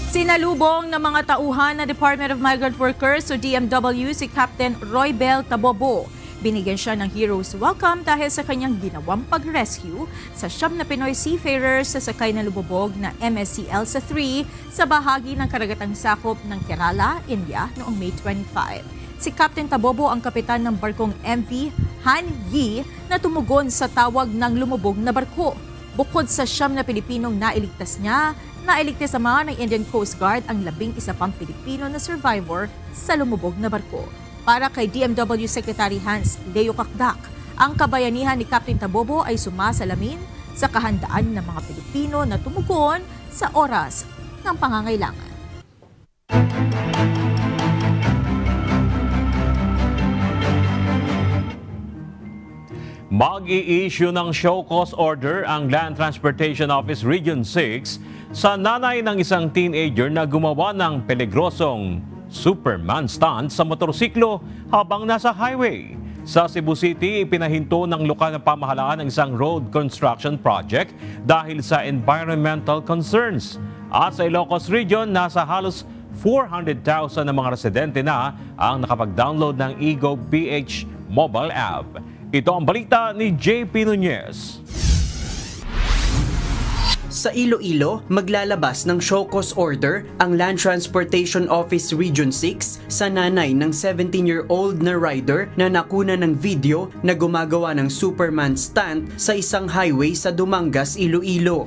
S3: Sinalubong ng mga tauhan ng Department of Migrant Workers o DMW si Captain Roybel Tabobo. Binigyan siya ng Hero's Welcome dahil sa kanyang ginawang pag-rescue sa 9 na Pinoy seafarers sa sakay na lumubog na MSC Elsa 3 sa bahagi ng karagatang sakop ng Kerala, India noong May 25. Si Captain Tabobo ang kapitan ng barkong MV Han Yi na tumugon sa tawag ng lumubog na barko. Bukod sa 9 na Pilipinong nailigtas niya, nailigtas naman ng Indian Coast Guard ang 11 pang Pilipino na survivor sa lumubog na barko. Para kay DMW Secretary Hans Leo Kakdak, ang kabayanihan ni Captain Tabobo ay sumasalamin sa kahandaan ng mga Pilipino na tumugon sa oras ng pangangailangan.
S15: Mag-i-issue ng show cause order ang Land Transportation Office Region 6 sa nanay ng isang teenager na gumawa ng peligrosong Superman stunt sa motorsiklo habang nasa highway. Sa Cebu City, ipinahinto ng lokal na pamahalaan ang isang road construction project dahil sa environmental concerns. At sa Ilocos Region, nasa halos 400,000 na mga residente na ang nakapag-download ng eGov PH mobile app. Ito ang balita ni JP Nunez.
S12: Sa Iloilo, maglalabas ng show cause order ang Land Transportation Office Region 6 sa nanay ng 17-year-old na rider na nakuna ng video na gumagawa ng Superman stunt sa isang highway sa Dumangas, Iloilo.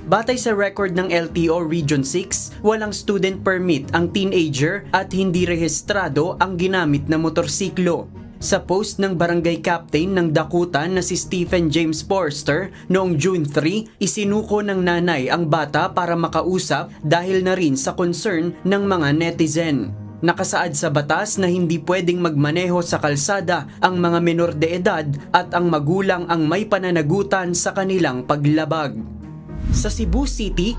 S12: Batay sa record ng LTO Region 6, walang student permit ang teenager at hindi rehistrado ang ginamit na motorsiklo. Sa post ng barangay captain ng Dakutan na si Stephen James Forster noong June 3, isinuko ng nanay ang bata para makausap dahil na rin sa concern ng mga netizen. Nakasaad sa batas na hindi pwedeng magmaneho sa kalsada ang mga menor de edad at ang magulang ang may pananagutan sa kanilang paglabag. Sa Cebu City,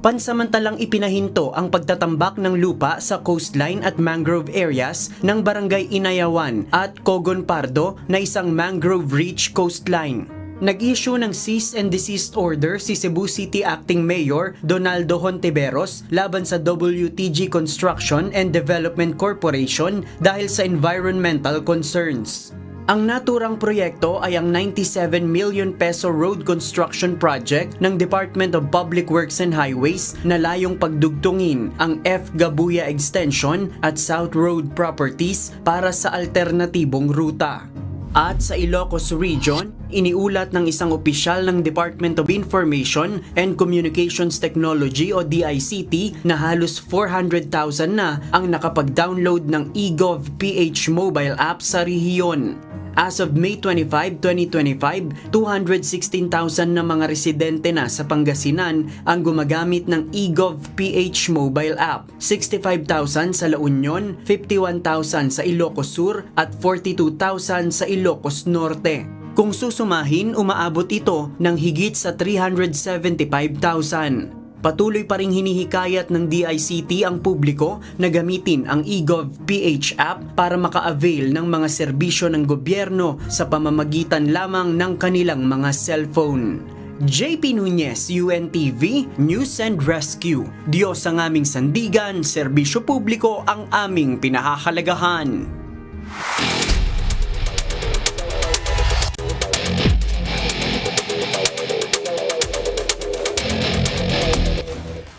S12: pansamantalang ipinahinto ang pagtatambak ng lupa sa coastline at mangrove areas ng Barangay Inayawan at Cogon Pardo na isang mangrove-rich coastline. Nag-issue ng cease and desist order si Cebu City Acting Mayor Donaldo Hontiveros laban sa WTG Construction and Development Corporation dahil sa environmental concerns. Ang naturang proyekto ay ang 97 million peso road construction project ng Department of Public Works and Highways na layong pagdugtungin ang F. Gabuya Extension at South Road properties para sa alternatibong ruta. At sa Ilocos Region, iniulat ng isang opisyal ng Department of Information and Communications Technology o DICT na halos 400,000 na ang nakapag-download ng eGov PH mobile app sa rehiyon. As of May 25, 2025, 216,000 na mga residente na sa Pangasinan ang gumagamit ng eGov.ph mobile app, 65,000 sa La Union, 51,000 sa Ilocos Sur at 42,000 sa Ilocos Norte. Kung susumahin, umaabot ito ng higit sa 375,000. Patuloy pa ring hinihikayat ng DICT ang publiko na gamitin ang eGov.ph app para maka-avail ng mga serbisyo ng gobyerno sa pamamagitan lamang ng kanilang mga cellphone. JP Nunez, UNTV, News and Rescue. Diyos ang aming sandigan, serbisyo publiko ang aming pinahahalagahan.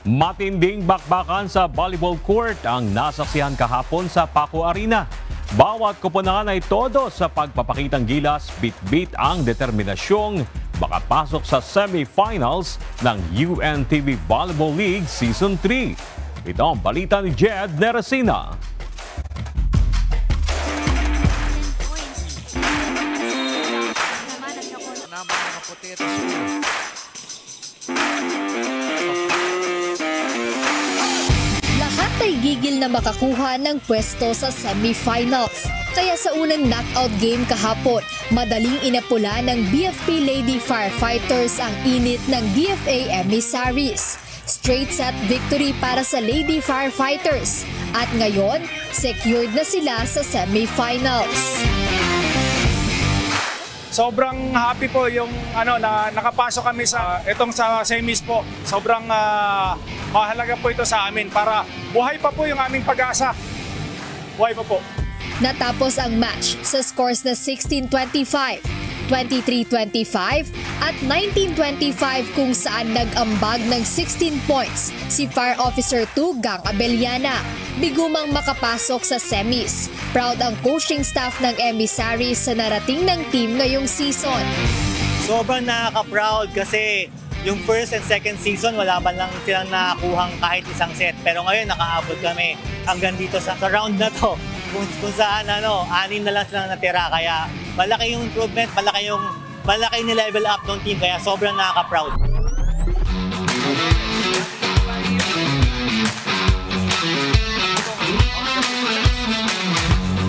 S15: Matinding bakbakan sa volleyball court ang nasaksihan kahapon sa Paco Arena. Bawat koponan ay todo sa pagpapakitang gilas, bit-bit ang determinasyong makapasok sa semifinals ng UNTV Volleyball League Season 3. Ito ang balita ni Jed Neresina.
S14: Ay gigil na makakuha ng pwesto sa semifinals. Kaya sa unang knockout game kahapon, madaling inapula ng BFP Lady Firefighters ang init ng DFA emissaries. Straight set victory para sa Lady Firefighters at ngayon, secured na sila sa semifinals.
S16: Sobrang happy po yung na nakapasok kami sa semis po. Sobrang mahalaga po ito sa amin para buhay pa po yung aming pag-asa. Buhay pa po.
S14: Natapos ang match sa scores na 16-25, 23-25 at 19-25 kung saan nag-ambag ng 16 points si Fire Officer 2 Gang Abellana. Bigumang makapasok sa semis. Proud ang coaching staff ng emissaries sa narating ng team ngayong season.
S17: Sobrang nakaka-proud kasi yung first and second season wala man lang silang nakakuhang kahit isang set. Pero ngayon nakaabot kami hanggang dito sa round na to. Kung saan 6 na lang silang natira. Kaya malaki yung improvement, malaki yung level up ng team. Kaya sobrang nakaka-proud.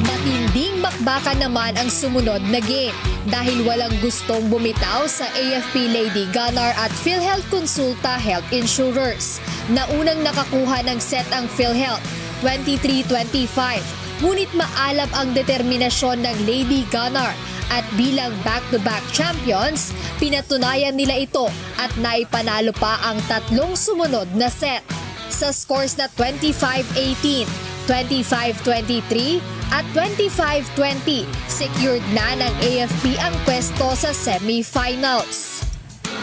S14: Matinding bakbakan naman ang sumunod na game dahil walang gustong bumitaw sa AFP Lady Gunnar at PhilHealth Consulta Health Insurers. Naunang nakakuha ng set ang PhilHealth, 23-25. Ngunit maalab ang determinasyon ng Lady Gunnar at bilang back-to-back champions, pinatunayan nila ito at naipanalo pa ang tatlong sumunod na set. Sa scores na 25-18, 25-23 at 25-20, secured na ng AFP ang pwesto sa semifinals.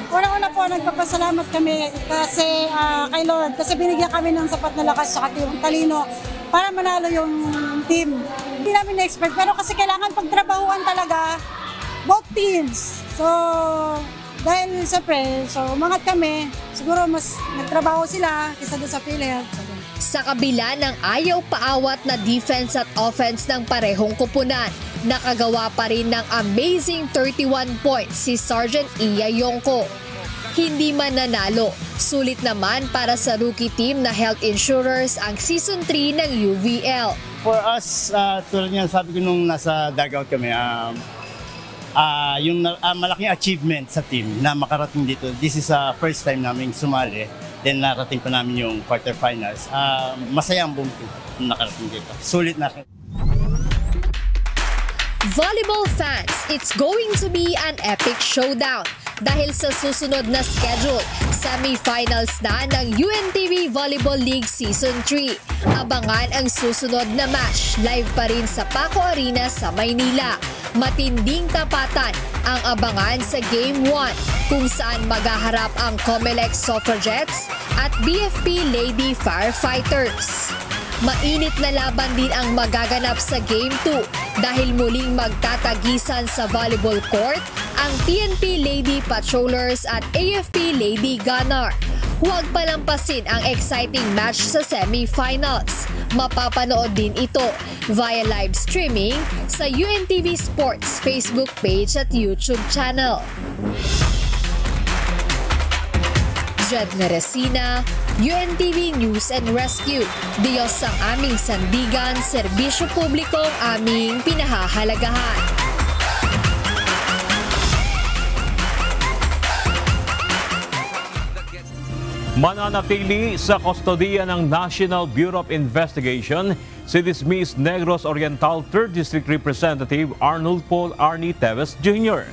S18: Una-una po, nagpapasalamat kami kasi kay Lord kasi binigyan kami ng sapat na lakas sa talino para manalo yung team. Hindi namin na-expect pero kasi kailangan pagtrabahuan talaga both teams. So, dahil siyempre, umangat kami, siguro mas nagtrabaho sila kaysa doon sa PhilHealth.
S14: Sa kabila ng ayaw paawat na defense at offense ng parehong koponan, nakagawa pa rin ng amazing 31 points si Sergeant Iya Yongko. Hindi man nanalo, sulit naman para sa rookie team na health insurers ang Season 3 ng UVL.
S17: For us, tulad niyan sabi ko nung nasa dugout kami, yung malaking achievement sa team na makarating dito. This is first time namin sumali. Then narating pa namin yung quarterfinals. Masaya ang buong team na nakarating dito. Sulit na.
S14: Volleyball fans, it's going to be an epic showdown. Dahil sa susunod na schedule, semifinals na ng UNTV Volleyball League Season 3. Abangan ang susunod na match, live pa rin sa Paco Arena sa Maynila. Matinding tapatan ang abangan sa Game 1 kung saan maghaharap ang Comelec Suffragettes at BFP Lady Firefighters. Mainit na laban din ang magaganap sa Game 2 dahil muling magtatagisan sa volleyball court ang PNP Lady Patrollers at AFP Lady Gunnar. Huwag palampasin ang exciting match sa semi-finals. Mapapanood din ito via live streaming sa UNTV Sports Facebook page at YouTube channel. Jed Neresina, UNTV News and Rescue. Diyos ang aming sandigan, serbisyo publikong aming pinahahalagahan.
S15: Mananatili sa kustodiya ng National Bureau of Investigation si dismissed Negros Oriental 3rd District Representative Arnold Paul Arnie Teves Jr.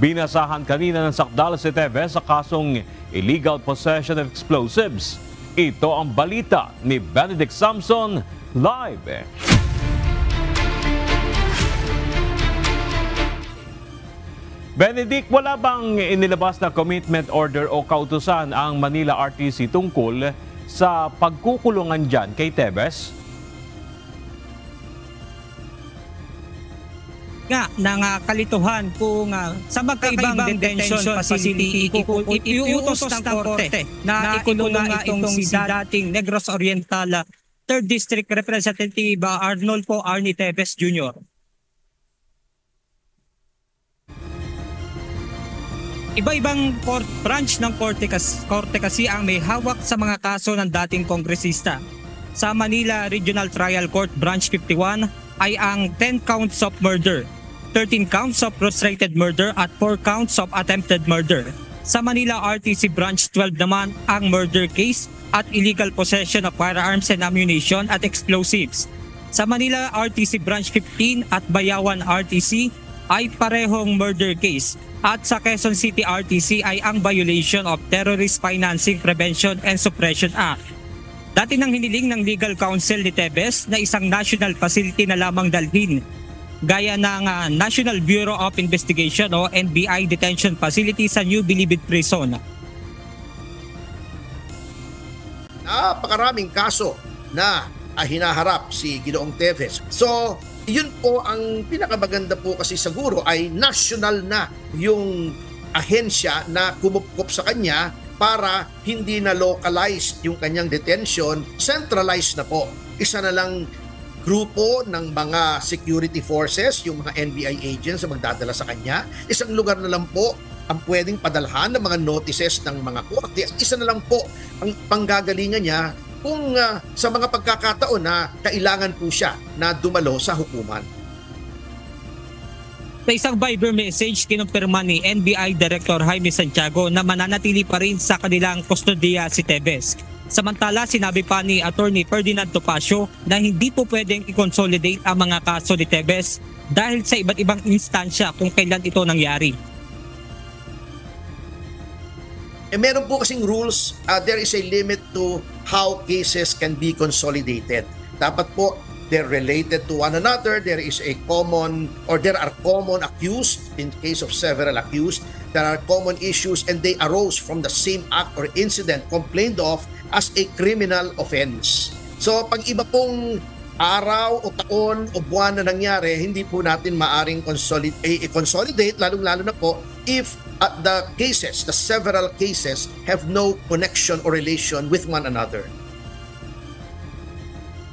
S15: Binasahan kanina ng sakdal si Teves sa kasong illegal possession of explosives. Ito ang balita ni Benedict Samson live. Benedict, wala bang inilabas na commitment order o kautusan ang Manila RTC tungkol sa pagkukulungan dyan kay Teves?
S20: Ng kalituhan kung sa magkaibang detention facility iuutos ng korte na ikulong nga itong si dating Negros Oriental 3rd District Representative Arnold po Arnie Teves Jr. Iba-ibang branch ng korte kasi ang may hawak sa mga kaso ng dating kongresista. Sa Manila Regional Trial Court Branch 51 ay ang 10 counts of murder, 13 counts of frustrated murder at 4 counts of attempted murder. Sa Manila RTC Branch 12 naman ang murder case at illegal possession of firearms and ammunition at explosives. Sa Manila RTC Branch 15 at Bayawan RTC ay parehong murder case. At sa Quezon City RTC ay ang violation of Terrorist Financing Prevention and Suppression Act. Dati nang hiniling ng legal counsel ni Teves na isang national facility na lamang dalhin, gaya ng National Bureau of Investigation o NBI Detention Facility sa New Bilibid Prison.
S21: Napakaraming kaso na hinaharap si Ginoong Teves. So, yun po ang pinakamaganda po kasi siguro ay national na yung ahensya na kumupkop sa kanya para hindi na localized yung kanyang detention, centralized na po. Isa na lang grupo ng mga security forces, yung mga NBI agents na magdadala sa kanya. Isang lugar na lang po ang pwedeng padalhan ng mga notices ng mga korte. Isa na lang po ang panggagalingan niya kung sa mga pagkakataon na kailangan po siya na dumalo sa hukuman.
S20: Sa isang Viber message, kinumpirma ni NBI Director Jaime Santiago na mananatili pa rin sa kanilang kustodiya si Teves. Samantala, sinabi pa ni Attorney Ferdinand Topacio na hindi po pwedeng i-consolidate ang mga kaso ni Teves dahil sa iba't ibang instansya kung kailan ito nangyari.
S21: Meron po kasing rules, there is a limit to how cases can be consolidated. Dapat po, they're related to one another. There is a common, or there are common accused in case of several accused. There are common issues and they arose from the same act or incident complained of as a criminal offense. So pag iba pong araw o taon o buwan na nangyari, hindi po natin maaring consolidate, lalong-lalo na po if the cases, the several cases have no connection or relation with one another.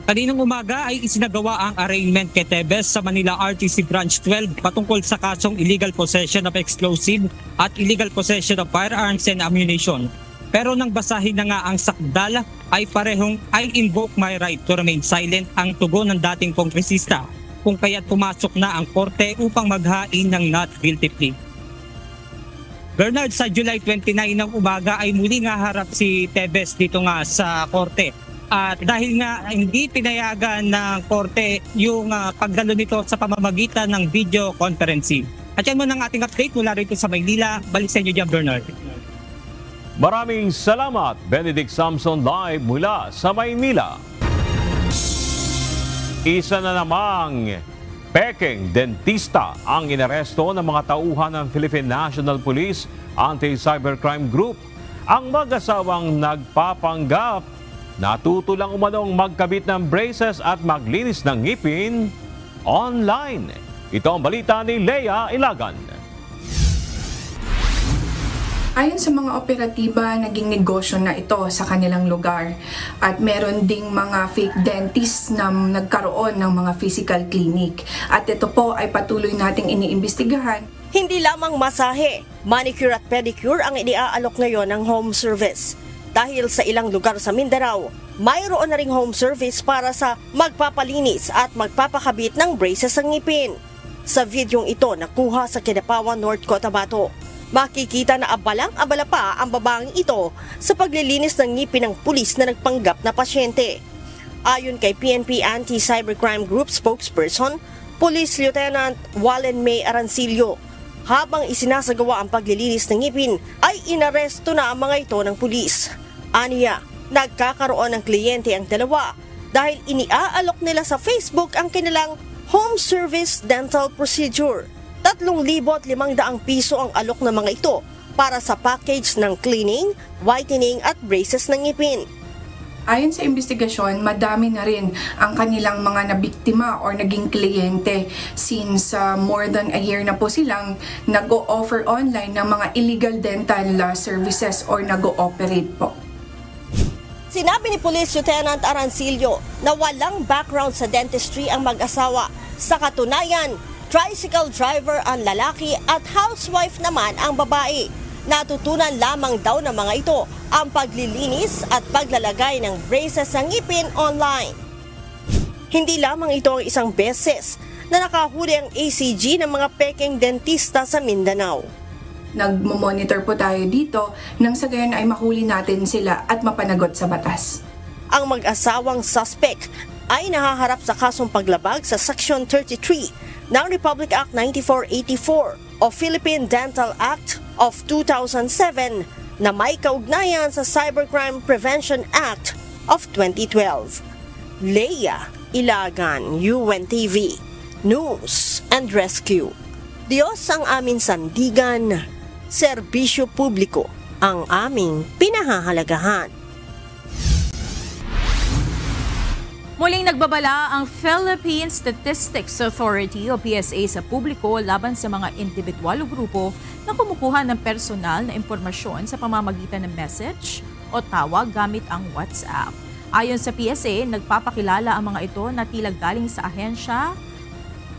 S20: Kaninang umaga ay isinagawa ang arraignment kay Teves sa Manila RTC Branch 12 patungkol sa kasong illegal possession of explosive at illegal possession of firearms and ammunition. Pero nang basahin na nga ang sakdal ay parehong I invoke my right to remain silent ang tugon ng dating kongresista kung kaya't pumasok na ang korte upang maghain ng not guilty plea. Bernard, sa July 29 ng umaga ay muli nga harap si Teves dito nga sa korte. At dahil nga hindi pinayagan ng korte yung pagdalo nito sa pamamagitan ng video conferencing. At yan mo ng ating update mula rito sa Maynila. Balik sa inyo dyan, Bernard.
S15: Maraming salamat, Benedict Samson live mula sa Maynila. Isa na namang peking dentista ang inaresto ng mga tauhan ng Philippine National Police Anti-Cybercrime Group. Ang mag-asawang nagpapanggap natuto lang umanong magkabit ng braces at maglinis ng ngipin online. Ito ang balita ni Lea Ilagan.
S7: Ayon sa mga operatiba, naging negosyo na ito sa kanilang lugar. At meron ding mga fake dentists na nagkaroon ng mga physical clinic. At ito po ay patuloy nating iniimbestigahan.
S19: Hindi lamang masahe, manicure at pedicure ang iniaalok ngayon ng home service. Dahil sa ilang lugar sa Mindanao, mayroon na ring home service para sa magpapalinis at magpapakabit ng braces sa ngipin. Sa videong ito nakuha sa Kidapawan, North Cotabato, makikita na abalang-abala pa ang babaeng ito sa paglilinis ng ngipin ng pulis na nagpanggap na pasyente. Ayon kay PNP Anti-Cybercrime Group spokesperson, Police Lieutenant Wallen May Arancillo, habang isinasagawa ang paglilinis ng ngipin ay inaresto na ang mga ito ng pulis. Aniya, nagkakaroon ng kliyente ang dalawa dahil iniaalok nila sa Facebook ang kanilang home service dental procedure. 3,500 piso ang alok ng mga ito para sa package ng cleaning, whitening at braces ng ngipin.
S7: Ayon sa investigasyon, madami na rin ang kanilang mga nabiktima or naging kliyente since more than a year na po silang nag-o-offer online ng mga illegal dental services or nag-o-operate po.
S19: Sinabi ni Police Lieutenant Arancillo na walang background sa dentistry ang mag-asawa. Sa katunayan, tricycle driver ang lalaki at housewife naman ang babae. Natutunan lamang daw ng mga ito ang paglilinis at paglalagay ng braces sa ngipin online. Hindi lamang ito ang isang beses na nakahuli ang ACG ng mga pekeng dentista sa Mindanao.
S7: Nagmo-monitor po tayo dito nang sa gayon ay mahuli natin sila at mapanagot sa batas.
S19: Ang mag-asawang suspect ay nahaharap sa kasong paglabag sa Section 33 ng Republic Act 9484 o Philippine Dental Act of 2007 na may kaugnayan sa Cybercrime Prevention Act of 2012. Leia Ilagan, UNTV, News and Rescue. Diyos ang aming sandigan, serbisyo publiko ang aming pinahahalagahan.
S3: Muling nagbabala ang Philippine Statistics Authority o PSA sa publiko laban sa mga individual o grupo na kumukuha ng personal na impormasyon sa pamamagitan ng message o tawag gamit ang WhatsApp. Ayon sa PSA, nagpapakilala ang mga ito na tila galing sa ahensya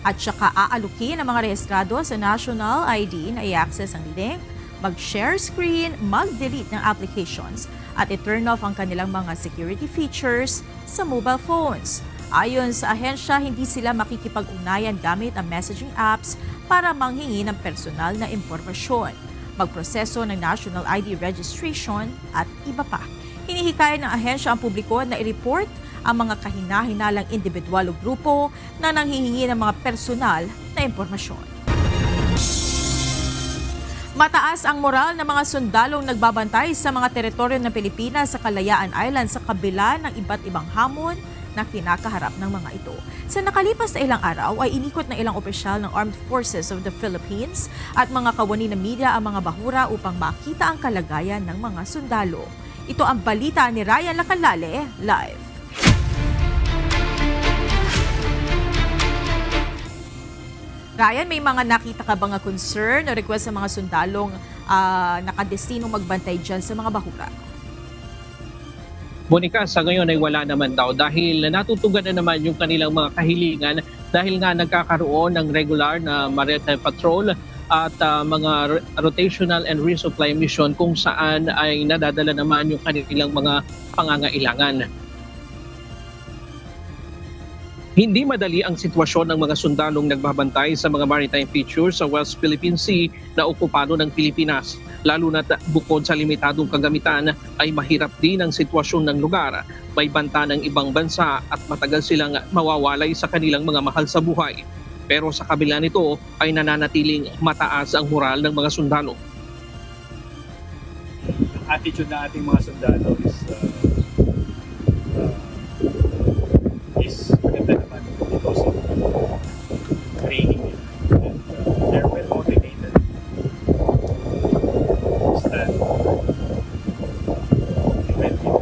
S3: at saka aalukin ang mga rehistrado sa national ID na i-access ang link, mag-share screen, mag-delete ng applications at i-turn off ang kanilang mga security features sa mobile phones. Ayon sa ahensya, hindi sila makikipag-ugnayan gamit ang messaging apps para manghingi ng personal na impormasyon, magproseso ng national ID registration at iba pa. Hinihikayat ng ahensya ang publiko na i-report ang mga kahina-hinalang individual o grupo na nanghihingi ng mga personal na impormasyon. Mataas ang moral ng mga sundalong nagbabantay sa mga teritoryo ng Pilipinas sa Kalayaan Island sa kabila ng iba't ibang hamon na kinakaharap ng mga ito. Sa nakalipas na ilang araw ay inikot ng ilang opisyal ng Armed Forces of the Philippines at mga kawani ng media ang mga bahura upang makita ang kalagayan ng mga sundalo. Ito ang balita ni Ryan Lacalale, live. Ryan, may mga nakita ka bang concern o request sa mga sundalong nakadestinong magbantay dyan sa mga bahura?
S22: Monica, sa ngayon ay wala naman daw dahil natutugan na naman yung kanilang mga kahilingan dahil nga nagkakaroon ng regular na maritime patrol at mga rotational and resupply mission kung saan ay nadadala naman yung kanilang mga pangangailangan. Hindi madali ang sitwasyon ng mga sundalong nagbabantay sa mga maritime features sa West Philippine Sea na okupado ng Pilipinas. Lalo na bukod sa limitadong kagamitan ay mahirap din ang sitwasyon ng lugar. May banta ng ibang bansa at matagal silang mawawalay sa kanilang mga mahal sa buhay. Pero sa kabila nito ay nananatiling mataas ang moral ng mga sundalo.
S16: Attitude na ating mga sundalo is maganda naman because of training nila. And they're well motivated to stand defending.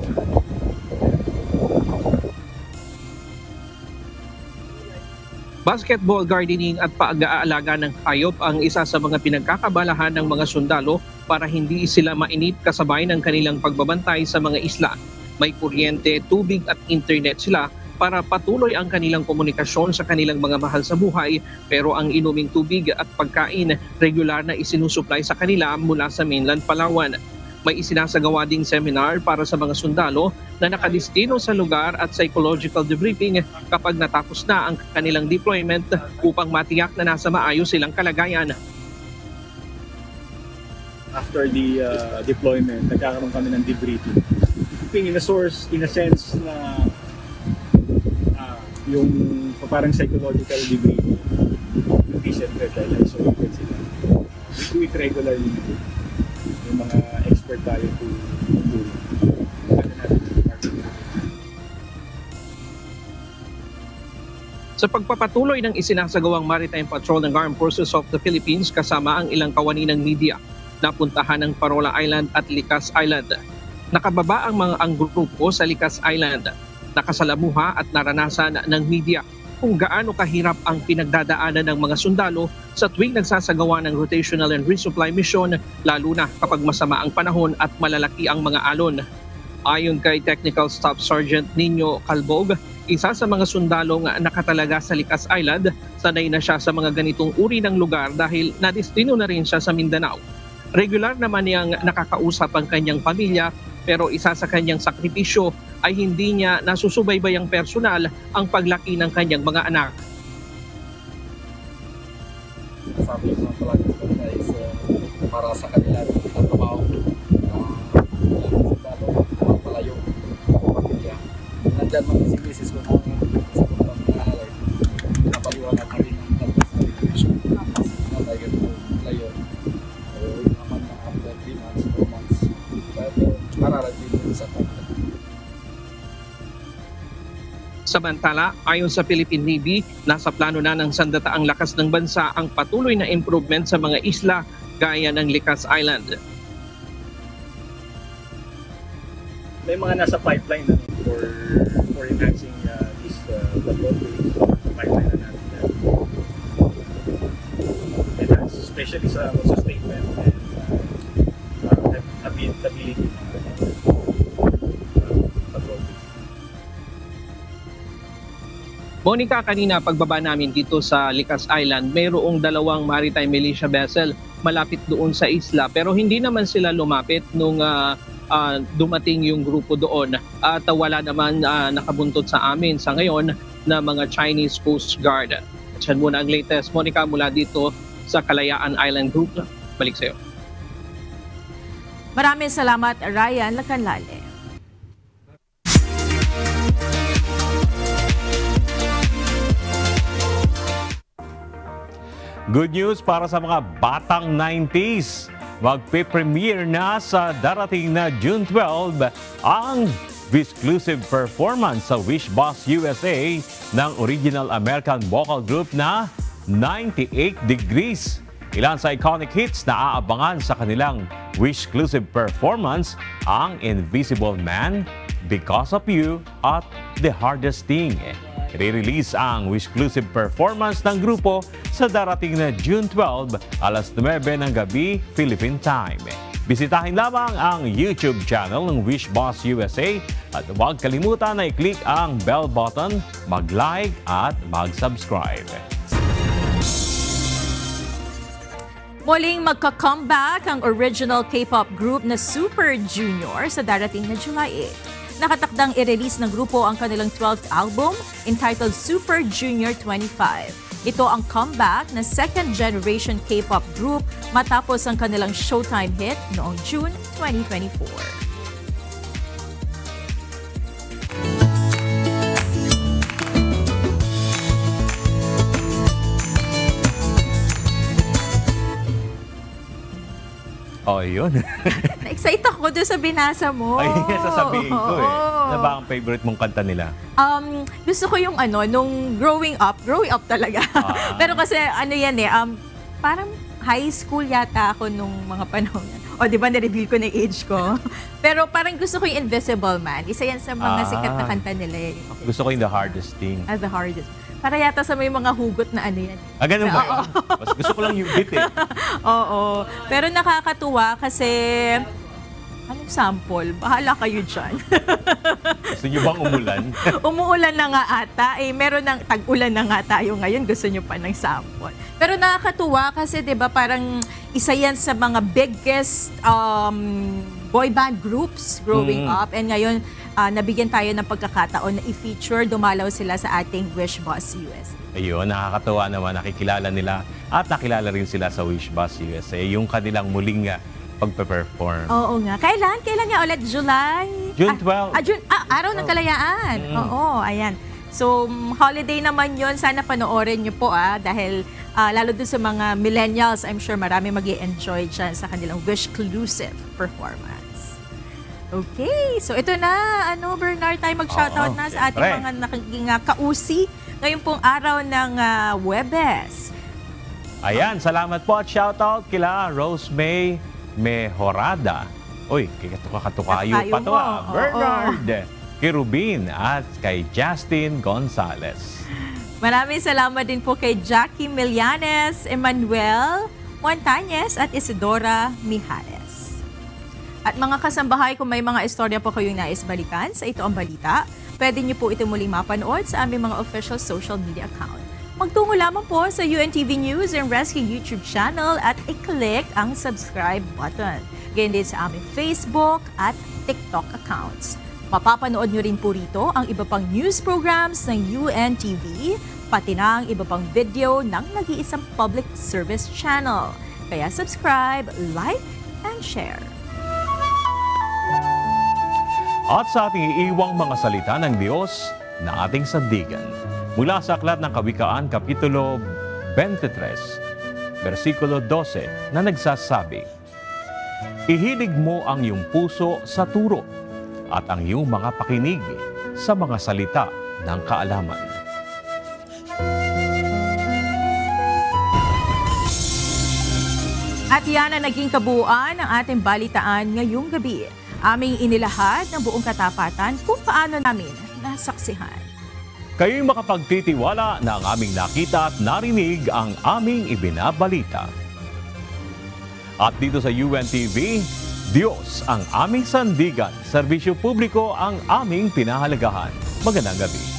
S22: Basketball, gardening at pag-aalaga ng hayop ang isa sa mga pinagkakabalahan ng mga sundalo para hindi sila mainip kasabay ng kanilang pagbabantay sa mga isla. May kuryente, tubig at internet sila para patuloy ang kanilang komunikasyon sa kanilang mga mahal sa buhay, pero ang inuming tubig at pagkain regular na isinusupply sa kanila mula sa mainland Palawan. May isinasagawa ding seminar para sa mga sundalo na nakadistino sa lugar at psychological debriefing kapag natapos na ang kanilang deployment upang matiyak na nasa maayos silang kalagayan.
S16: After the deployment, nagkakaroon kami ng debriefing. In a sense na yung parang psychological debriefing. Hindi siyempre dahil isolated sila. We do it regularly. Yung mga expert tayo to do.
S22: Sa pagpapatuloy ng isinasagawang Maritime Patrol ng Armed Forces of the Philippines kasama ang ilang kawani ng media, napuntahan ng Parola Island at Likas Island. Nakababa ang grupo sa Likas Island. Nakasalamuha at naranasan ng media kung gaano kahirap ang pinagdadaanan ng mga sundalo sa tuwing nagsasagawa ng rotational and resupply mission, lalo na kapag masama ang panahon at malalaki ang mga alon. Ayon kay Technical Staff Sergeant Nino Calbog, isa sa mga sundalong nakatalaga sa Likas Island, sanay na siya sa mga ganitong uri ng lugar dahil nadistino na rin siya sa Mindanao. Regular naman niyang nakakausap ang kanyang pamilya, pero isa sa kanyang sakripisyo ay hindi niya nasusubaybayang personal ang paglaki ng kanyang mga anak.
S5: Sabi ko talaga is para sa kanila ang trabaho palayo pamilya. Nandyan mga misis ko na sa pagkakalay. Napaliwanag na rin ang pagkakalay. Nalayan ko layo. Naman na after 3 months, 4 months. Mararating din sa pagkakalay.
S22: Samantala, ayon sa Philippine Navy, nasa plano na ng sandataang lakas ng bansa ang patuloy na improvement sa mga isla gaya ng Likas Island.
S16: May mga nasa pipeline na for enhancing this patrol. Pipeline na natin. Enhance, especially sa sustainment and ability.
S22: Monica, kanina pagbaba namin dito sa Likas Island, mayroong 2 maritime militia vessel malapit doon sa isla, pero hindi naman sila lumapit nung dumating yung grupo doon at wala naman nakabuntot sa amin sa ngayon na mga Chinese Coast Guard. At yan muna ang latest. Monica, mula dito sa Kalayaan Island Group. Balik sa'yo.
S3: Maraming salamat, Ryan Lacanlale.
S15: Good news para sa mga batang 90s. Magpe-premiere na sa darating na June 12 ang exclusive performance sa Wish Boss USA ng original American vocal group na 98 Degrees. Ilan sa iconic hits na aabangan sa kanilang Wish-exclusive performance ang Invisible Man, Because of You at The Hardest Thing. I-release ang Wish-exclusive performance ng grupo sa darating na June 12, alas 9 ng gabi, Philippine Time. Bisitahin lamang ang YouTube channel ng Wish Boss USA at huwag kalimutan na i-click ang bell button, mag-like at mag-subscribe.
S3: Muling magka-comeback ang original K-pop group na Super Junior sa darating na July 8. Nakatakdang i-release ng grupo ang kanilang 12th album entitled Super Junior 25. Ito ang comeback na second-generation K-pop group matapos ang kanilang Showtime hit noong June 2024.
S15: Oh, yun.
S3: Na-excite ako doon sa binasa mo.
S15: Ay, sasabihin ko eh. Ano ba ang favorite mong kanta nila?
S3: Gusto ko yung nung growing up talaga. Pero kasi yan parang high school yata ako nung mga panahon yan. O, di ba, na-reveal ko na age ko. Pero parang gusto ko yung Invisible Man. Isa yan sa mga sikat na kanta nila.
S15: Gusto ko yung The Hardest Thing.
S3: The Hardest. Para yata sa may mga hugot na ano yan.
S15: Ganun ba yun? Mas gusto ko lang yung bit eh.
S3: Oo. Pero nakakatuwa kasi, anong sample? Bahala kayo dyan.
S15: Gusto nyo bang umulan?
S3: Umuulan na nga ata. Meron ng tag-ulan na nga tayo ngayon. Gusto nyo pa ng sample. Pero nakakatuwa kasi 'di ba parang isa yan sa mga biggest boy band groups growing up. And ngayon, nabigyan tayo ng pagkakataon na i-feature. Dumalaw sila sa ating Wish Bus USA.
S15: Ayun, nakakatuwa naman. Nakikilala nila at nakilala rin sila sa Wish Bus USA. Yung kanilang muling pagpe-perform.
S3: Oo nga. Kailan? Kailan nga ulit? July?
S15: June 12.
S3: Araw ng Kalayaan. Oo, ayan. So, holiday naman yon. Sana panoorin nyo po dahil lalo doon sa mga millennials, I'm sure marami mag-i-enjoy dyan sa kanilang Wishclusive performance. Okay. So, ito na, Bernard, tayo mag-shoutout na sa ating mga naging kausi ngayon pong araw ng Huwebes.
S15: Ayan, salamat po at shoutout kila Rose May Mejorada. Uy, katukayo pa to Bernard Kirubin at kay Justin Gonzalez.
S3: Maraming salamat din po kay Jackie Millanes, Emmanuel Montañez at Isidora Mijares. At mga kasambahay, kung may mga istorya po kayong nais balikan sa Ito ang Balita, pwede niyo po ito muling mapanood sa aming mga official social media account. Magtungo lamang po sa UNTV News and Rescue YouTube channel at i-click ang subscribe button. Ganyan din sa aming Facebook at TikTok accounts. Mapapanood nyo rin po rito ang iba pang news programs ng UNTV, pati na ang iba pang video ng nag-iisang public service channel. Kaya subscribe, like, and share.
S15: At sa ating iiwang mga salita ng Diyos na ating sandigan. Mula sa Aklat ng Kawikaan, Kapitulo 23, versikulo 12, na nagsasabi, "Ihilig mo ang iyong puso sa turo at ang iyong mga pakinig sa mga salita ng kaalaman."
S3: At yan ang naging kabuuan ng ating balitaan ngayong gabi. Aming inilahad ng buong katapatan kung paano namin nasaksihan.
S15: Kayo'y makapagtitiwala na ang aming nakita at narinig ang aming ibinabalita. At dito sa UNTV, Diyos ang aming sandigan, serbisyo publiko ang aming pinahalagahan. Magandang gabi.